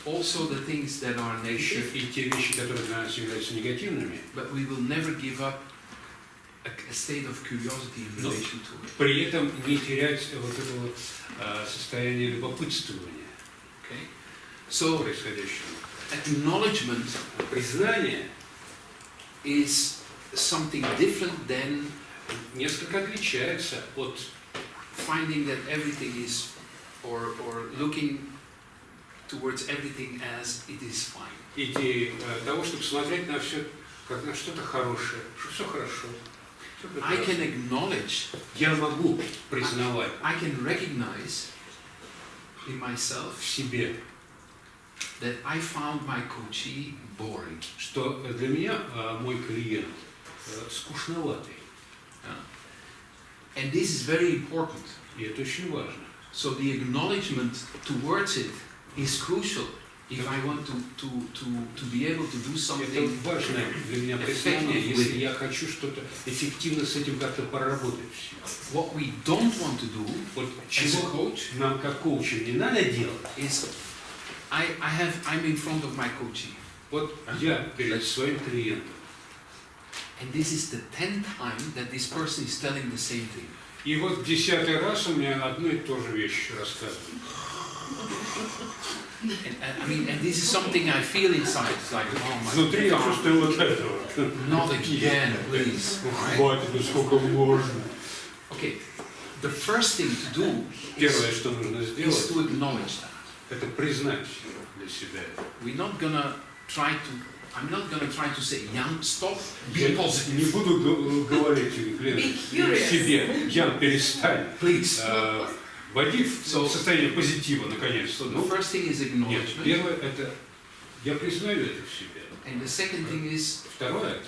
also the things that are negative, и те вещи, которые для нас являются негативными, but we will never give up a state of curiosity in relation to it. при этом не терять вот этого состояния любопытствования Okay? So происходящего. acknowledgement Признание is something different than несколько отличается от finding that everything is, or looking towards everything as it is fine. идеи того, чтобы смотреть на все как на что-то хорошее, что все хорошо. Всё I прекрасно. can acknowledge, Я могу признавать I can recognize in myself в себе, that I found my coachee boring. что для меня мой клиент скучноватый. And this is very important. И это очень важно. So the acknowledgement towards it is crucial if I want to be able to do Это something. важное для меня признание, если я хочу что-то эффективно с этим как-то поработать. What we don't want to do Вот as a чего coach нам как коучам не надо делать. is I'm in front of my coachee. Вот я перед своим клиентом. And this is the 10th time that this person is telling the same thing. И вот 10-й раз у меня одну и ту же вещь рассказывают. And this is something I feel inside. It's like, oh my Внутри я God, чувствую вот этого. not again, please. Хватит, ну сколько можно. Okay, the first thing to do Первое, что нужно is сделать, to acknowledge that. это признать для себя. I'm not gonna try to say, Jan, stop, Я be positive. не буду говорить себе, Ян, перестань. Please. Войди в состояние позитива, наконец-то. So the first thing is Нет, acknowledgement. первое это я признаю это в себе. And the second thing is, Второе,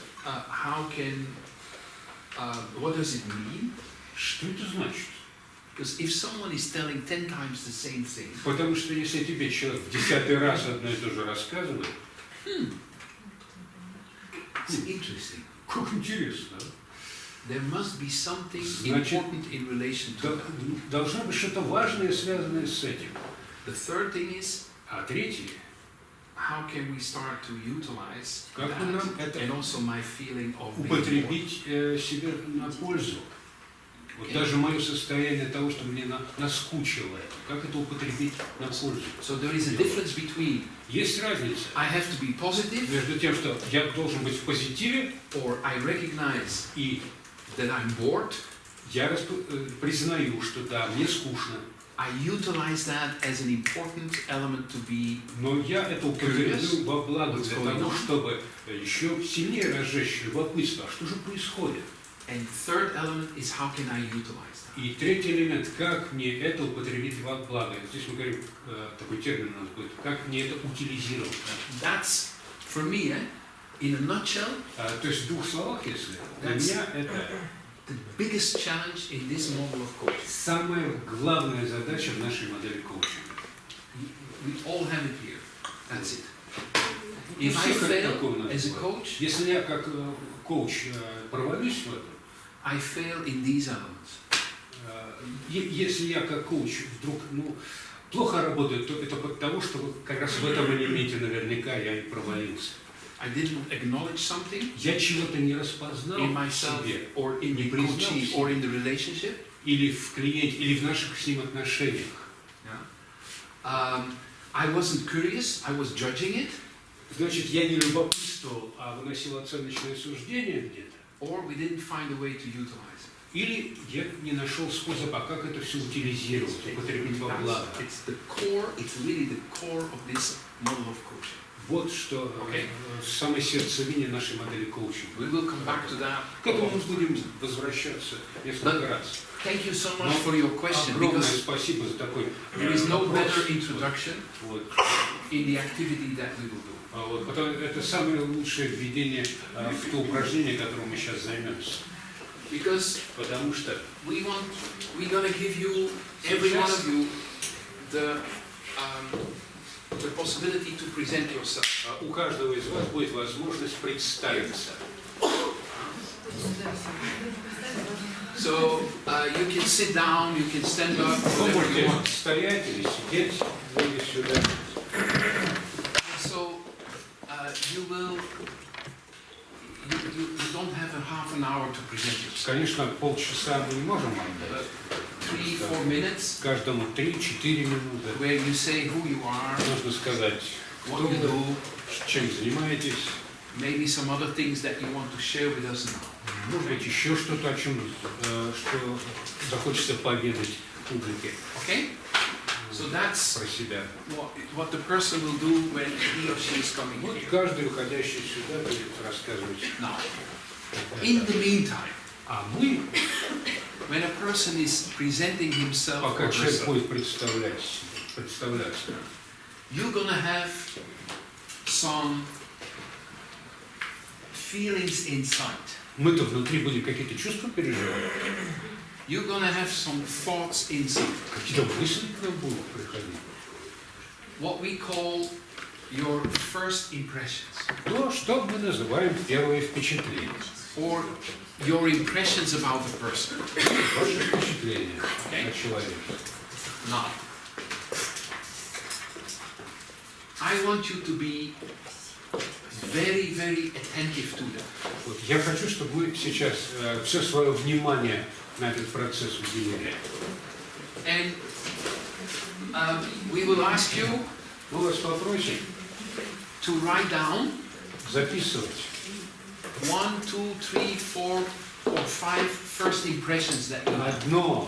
what does it mean? что это значит? Because if someone is telling 10 times the same thing, Потому что если тебе человек в 10-й раз одно и то же рассказывает, it's interesting. как интересно. There must be something Значит, important in relation to that. Должно быть что-то важное, связанное с этим. The third thing is, А третье, how can we start to utilize как бы that нам это and also my feeling of being bored? употребить себе на пользу. Вот даже мое состояние того, что мне наскучило это, как это употребить на пользу. So there is a difference between Есть разница I have to be positive между тем, что я должен быть в позитиве, or I recognize и that I'm bored. я признаю, что да, мне скучно, I utilize that as an important element to be. но я это употреблю во благо для того, чтобы еще сильнее разжечь любопытство. А что же происходит? And third element is how can I utilize that? И третий элемент, как мне это употребить во благо. Здесь мы говорим, такой термин у нас будет, как мне это утилизировать. That's, for me, in a nutshell, То есть в двух словах, если для меня это the biggest challenge in this model of coaching. самая главная задача в нашей модели коучинга. We all have it here. That's it. If I fail as a coach, если я как коуч провалюсь в этом, I fail in these elements. Если я как коуч вдруг плохо работаю, то это потому, что как раз в этом элементе наверняка я и провалился. I didn't acknowledge something Я чего-то не распознал in в myself себе, or in the coachee or in the relationship. или в клиенте, или в наших с ним отношениях. I wasn't curious, I was judging it. Значит, я не любопытствовал, а выносил оценочное суждение где-то. Or we didn't find a way to utilize it. Или я не нашел способа, как это все утилизировать, употребить во благо. It's the core, it's really the core of this model of coaching. Вот что самое сердцевине нашей модели коучинга. We will come back to that. К этому мы будем возвращаться несколько раз. Thank you so much for your question, Огромное because спасибо за такой there is no better introduction вот. in the activity that we will do. Вот, это самое лучшее введение в то упражнение, которым мы сейчас займемся. Because Потому что we're gonna give you, every one of you, the possibility to present yourself. у каждого из вас будет возможность представиться. So you can sit down, you can stand up, Вы whatever you можете want. стоять или сидеть, или сюда. So you don't have a half an hour to present yourself. Конечно, полчаса мы не можем вам дать. 3-4 minutes Каждому 3-4 минуты. where you say who you are, Нужно сказать, what кто you вы, do, чем занимаетесь. maybe some other things that you want to share with us now. Может быть, еще что-то, о чем что захочется поведать публике Okay? So that's про себя. what the person will do when he or she is coming Вот here. каждый уходящий сюда будет рассказывать. Now, in the meantime, А мы, when a person is presenting himself or пока человек herself, будет представляться, you're gonna have some feelings inside. мы-то внутри будем какие-то чувства переживать, You're gonna have some thoughts inside. какие-то мысли к нам будут приходить. What we call your first impressions, То, что мы называем первые впечатления. or your impressions about the person. Ваши впечатления о человеке. Now, I want you to be very, very attentive to that. Вот. Я хочу, чтобы вы сейчас все свое внимание на этот процесс уделили. And we will ask you Мы вас попросим to write down записывать 1, 2, 3, 4, or 5 first impressions that you have. 1, 2,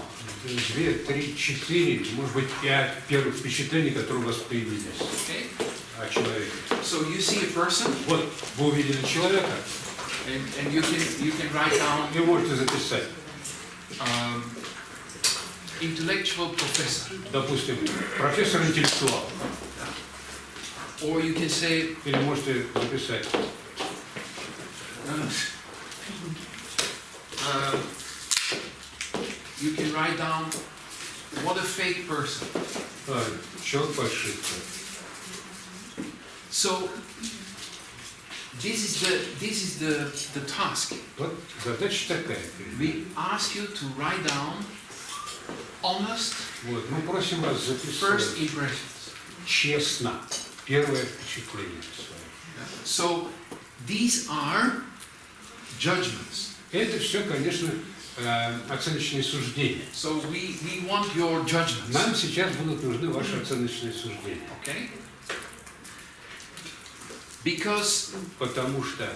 3, 4, может быть, 5 первых впечатлений, которые у вас появились Okay? о человеке. So you see a person, Вот вы увидели человека, and you can write down вы можете записать, intellectual professor, допустим, профессор-интеллектуал, or you can say или можете записать you can write down what a fake person. человек по ошибке. So this is the task. Вот задача такая. We ask you to write down honest Вот, мы просим вас first записать impressions. честно первое впечатление свое. So these are judgments. Это все, конечно, оценочные суждения. So we want your judgments. Нам сейчас будут нужны ваши оценочные суждения. Okay? Because Потому что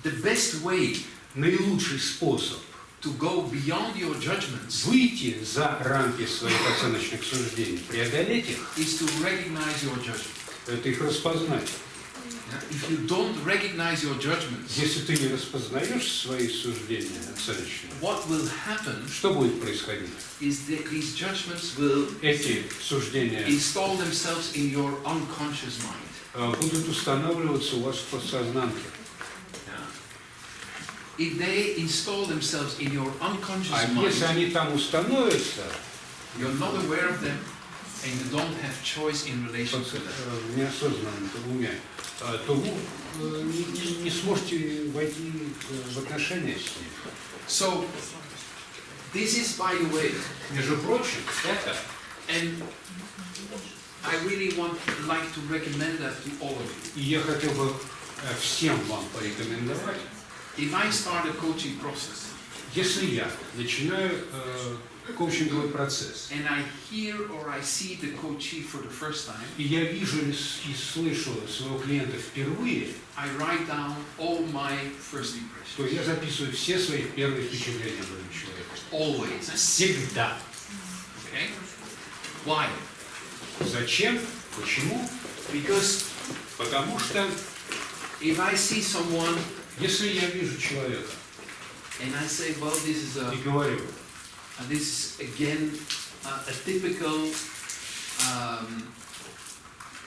the best way наилучший способ to go beyond your judgments выйти за рамки своих оценочных суждений, преодолеть их, is to recognize your judgment. это их распознать. If you don't recognize your judgments, Если ты не распознаешь свои суждения оценочные, what will happen что будет происходить? is that these judgments will Эти суждения install themselves in your unconscious mind. Будут устанавливаться у вас в подсознанке. If they install themselves in your unconscious А mind, если они там установятся, you're not aware of them, and you don't have choice in relation to them. в неосознанном уме, то вы не сможете войти в отношения с ним. So, this is, by the way, Между прочим, это, and I really like to recommend that to all of you. и я хотел бы всем вам порекомендовать, If I start a coaching process, если я начинаю коучинговый процесс, and I hear or I see the coachee for the first time, и я вижу и слышу своего клиента впервые, I write down all my first то impressions. я записываю все свои первые впечатления об этом человеке. Always. Всегда. Okay? Why? Зачем? Почему? Because Потому что if I see someone если я вижу человека and I say, well, this и говорю, is again a typical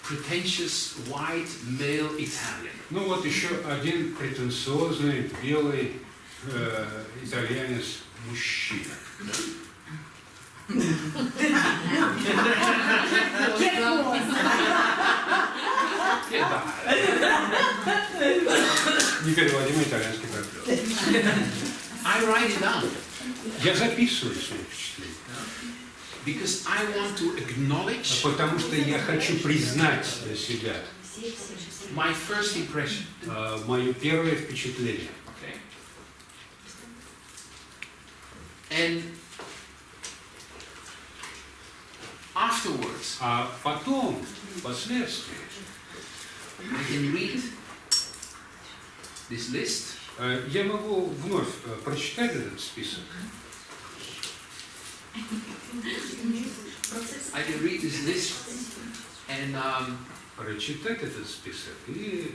pretentious white male Italian. ну вот еще один претенциозный белый итальянец мужчина. Непереводимый итальянский партнер. I write it down Я записываю свои впечатления, because I want to acknowledge потому что я хочу признать для себя my first impression. мое первое впечатление. Okay? And afterwards, А потом, впоследствии, I can read this list я могу вновь прочитать этот список. I can read this list and Прочитать этот список и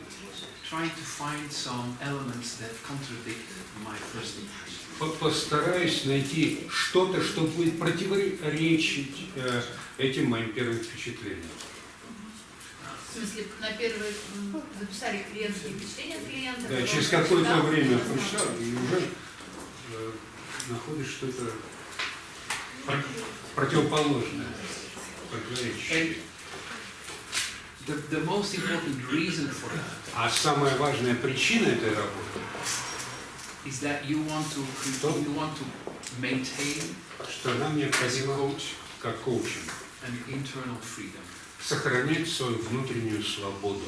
try to find some elements that contradict my first impression. постараюсь найти что-то, что будет противоречить этим моим первым впечатлениям. В смысле, на первый записали клиентские впечатления от клиента. Да, через какое-то время пришел и уже находишь что-то противоположное, противоречащее. The most important reason for that А самая важная причина этой работы, is that you want to maintain что нам as a необходимо, coach как коучинг, an internal freedom. сохранять свою внутреннюю свободу.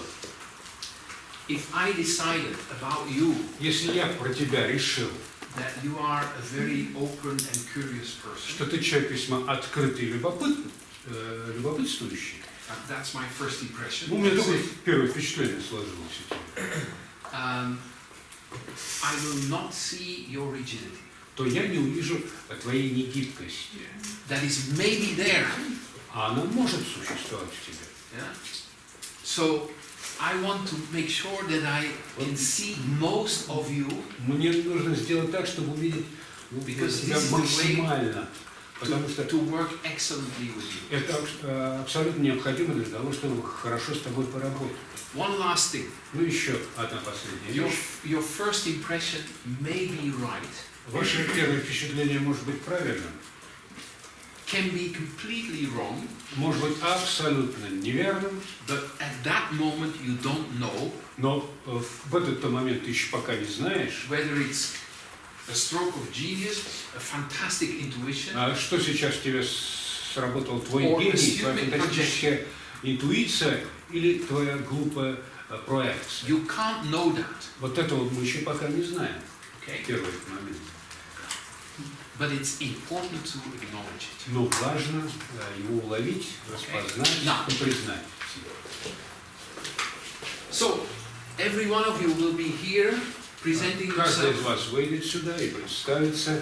If I decided about you Если я про тебя решил, that you are a very open and curious person, что ты человек весьма открытый и любопытствующий, that's my first impression. ну, у меня такое первое впечатление сложилось. I will not see your rigidity. То я не увижу твоей негибкости. That is maybe there. А она может существовать в тебе. Yeah? So I want to make sure that I can see most of you Мне нужно сделать так, чтобы увидеть тебя максимально. Потому что to work excellently with you. это абсолютно необходимо для того, чтобы хорошо с тобой поработать. One last thing. Ну еще одна последняя вещь. Your first impression may be right, Ваше первое впечатление может быть правильным, can be completely wrong, может быть абсолютно неверным, but at that moment you don't know но в этот момент ты еще пока не знаешь, whether it's a stroke of genius, a fantastic intuition, что сейчас в тебе сработал твой Or гений, твоя assuming фантастическая интуиция или твоя глупая проекция. you can't know that. Вот этого мы еще пока не знаем Okay? в первый момент. But it's important to acknowledge it. Но важно его уловить, распознать Now. и признать. So, every one of you will be here presenting Каждый из himself, вас выйдет сюда и представится,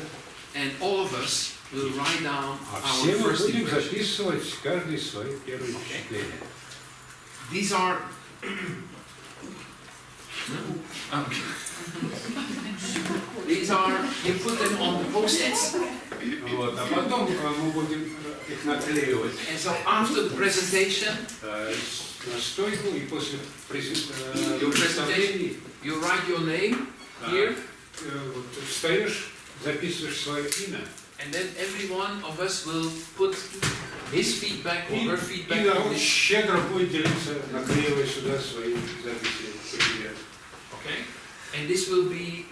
and all of us will write down а our все мы first будем impressions. записывать каждый свои первые впечатления. These are Okay. These are, you put them on the post-its. Вот, а потом мы будем их наклеивать And so after the presentation, на стойку, и после your представлений presentation, you write your name here, вот, встаешь, записываешь свое имя, and then every one of us will put his feedback or her и feedback on народ this. щедро будет делиться, наклеивая сюда свои записи. Okay? And this will be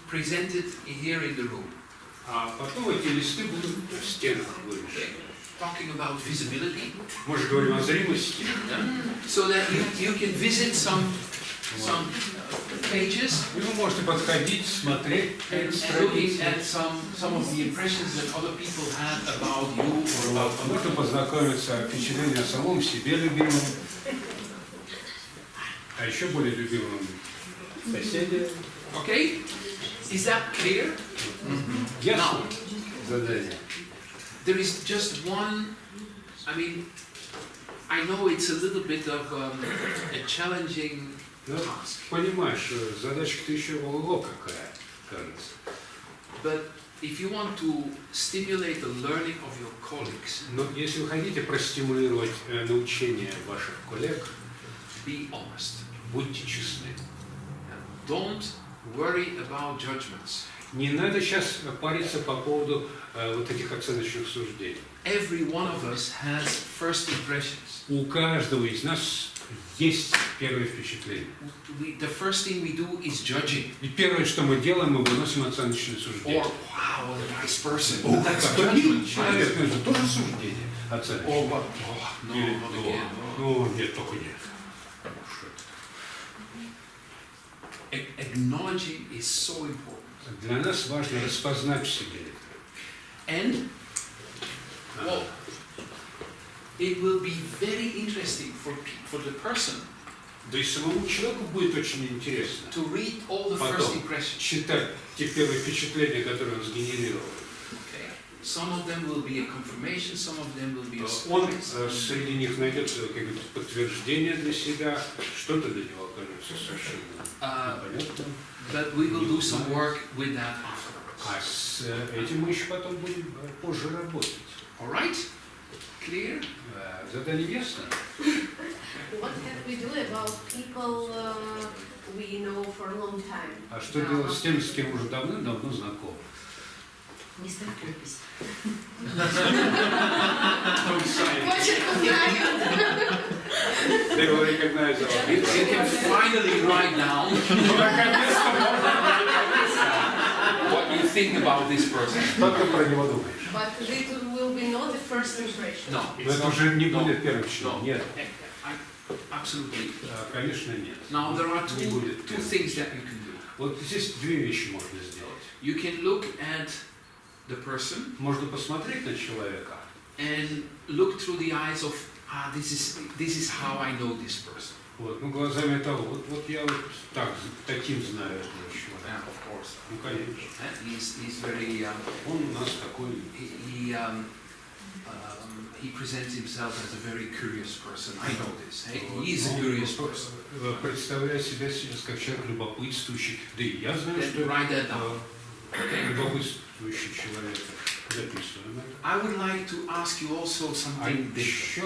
presented here in the room. А потом эти листы будут на стенах вывешены. Talking about visibility, Мы же говорим о зримости. so that you can visit some pages И вы можете подходить, смотреть and looking at some of the impressions that other people had about you or about Можно познакомиться, впечатление о самом себе любимом, а еще более любимом соседе. Okay? Is that clear? Ясно? Задание. There is just one, I mean, I know it's a little bit of a challenging Ну, task, понимаешь, задачка-то еще ого какая, кажется. but if you want to stimulate the learning of your colleagues, Но если вы хотите простимулировать научение ваших коллег, be honest. будьте честны. Don't worry about judgments. Не надо сейчас париться по поводу вот этих оценочных суждений. Every one of us has first impressions. У каждого из нас есть первое впечатление. The first thing we do is judging. И первое, что мы делаем, мы выносим оценочные Or, суждения. wow, what a nice person. О, That's какой judgment. человек, это же тоже суждение оценочное. Or what? Oh, no, Или, not again. ну, нет, только нет. Acknowledging is so important. Для нас важно распознать в себе это. And, well, it will be very interesting for the person Да и самому человеку будет очень интересно to read all the first потом impressions. читать те первые впечатления, которые он сгенерировал. Okay. Some of them will be a confirmation, some of them will be a Он surprise. среди них найдет какое-то подтверждение для себя, что-то для него окажется совершенно непонятным. But we will do some work with that afterwards. А с этим мы еще потом будем позже работать. All right? Clear? Задание ясно? What can we do about people we know for a long time? А что делать с теми, с кем уже давным-давно знакомы? Не ставь подпись. Почерк знаю. They will recognize You can finally write down what you think about this person. Что ты про него думаешь? But it will be not the first impression. No, Но it's это not. уже не No. будет первым впечатлением. Нет, Absolutely. конечно нет. Now there are Не two будет. things that you can do. Вот здесь две вещи можно сделать. You can look at the person Можно посмотреть на человека and look through the eyes of this is how I know this person. вот, ну, глазами того, вот я вот таким знаю этого человека. Yeah, of course. Ну, конечно. He's very Он у нас такой. he presents himself as a very curious person. I know this. Hey, he is a curious person. Представляет себя сейчас как человек любопытствующий. Да и я знаю, Then что write that down. любопытствующий человек. Записываем это. I would like to ask you also А something different. еще,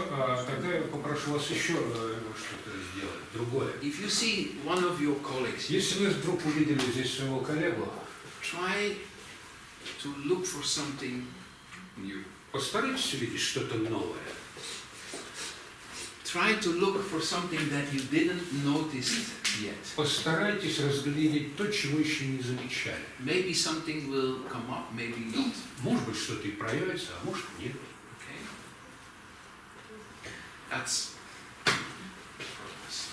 тогда я попрошу вас еще что-то сделать, другое. If you see one of your colleagues, Если вы вдруг увидели здесь своего коллегу, try to look for something new. постарайтесь увидеть что-то новое. Try to look for something that you didn't notice yet. Постарайтесь разглядеть то, чего еще не замечали. Maybe something will come up, maybe not. Может быть, что-то и проявится, а может нет. Okay? That's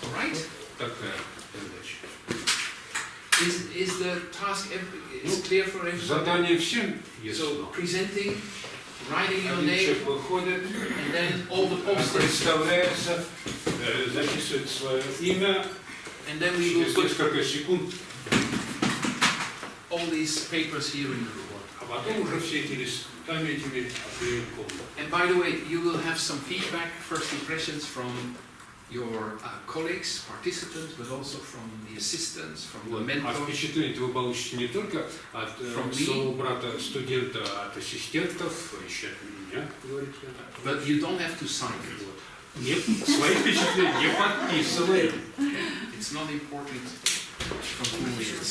all right. Такая задача. Is the task is clear for everyone? Задание всем So ясно. presenting, writing your Один name, человек выходит, and then all the post-its, представляется, записывает свое имя, and then we will через put несколько секунд, all these papers here in the room. а потом уже все эти листами этими обклеим комнату. And by the way, you will have some feedback, first impressions from your colleagues, participants, but also from the assistants, from the А mentors. впечатление вы получите не только от своего брата студента, от ассистентов, еще от меня, говорит. But you don't have to sign it. Нет, свои впечатления не подписываем. It's not important from who it is.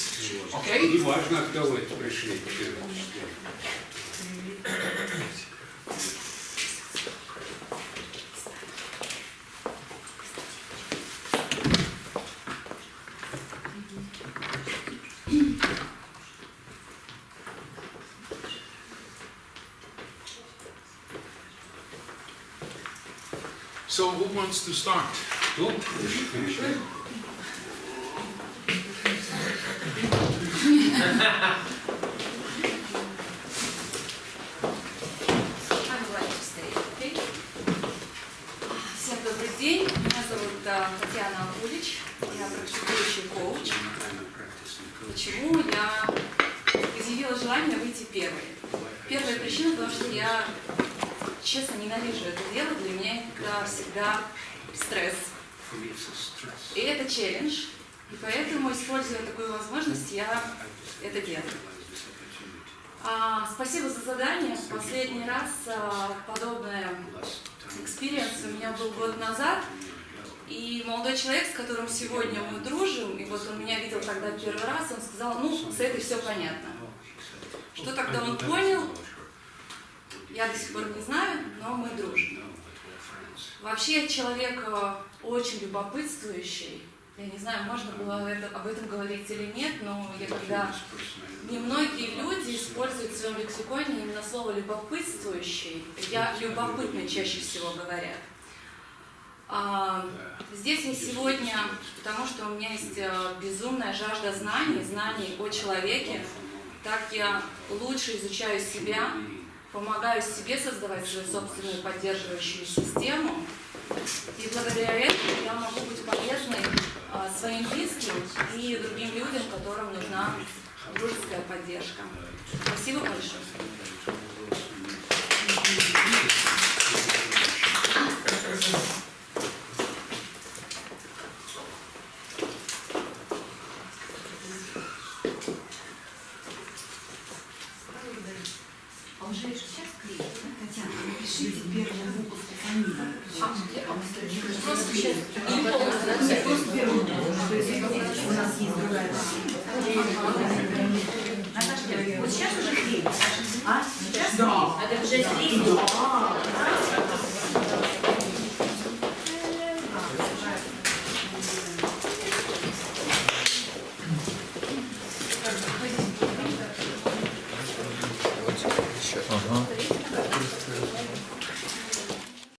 Okay? Не важно, от кого это пришли. So who wants to start? Кто? Всем добрый день. Меня зовут Татьяна Улич. Я практикующий коуч. Почему я изъявила желание выйти первой? Первая причина, потому что я, честно, ненавижу это дело. Для меня это всегда стресс. И это челлендж. И поэтому, используя такую возможность, я это делаю. Спасибо за задание. Последний раз подобное экспириенс у меня был год назад. И молодой человек, с которым сегодня мы дружим, и вот он меня видел тогда первый раз, он сказал, ну, с этой все понятно. Что тогда он понял, я до сих пор не знаю, но мы дружим. Вообще я человек очень любопытствующий. Я не знаю, можно было об этом говорить или нет, но немногие люди используют в своем лексиконе именно слово «любопытствующий». Я любопытный чаще всего говорят. Здесь я сегодня, потому что у меня есть безумная жажда знаний о человеке. Так я лучше изучаю себя, помогаю себе создавать свою собственную поддерживающую систему. И благодаря этому я могу быть полезной своим близким и другим людям, которым нужна дружеская поддержка. Спасибо большое. А уже сейчас клеит? Татьяна, напишите первую букву фамилии. Просто сейчас. Просто первую букву. То есть у нас есть другая. Наташа, вот сейчас уже клеит? А? Сейчас? Да. Это уже клеит? Да.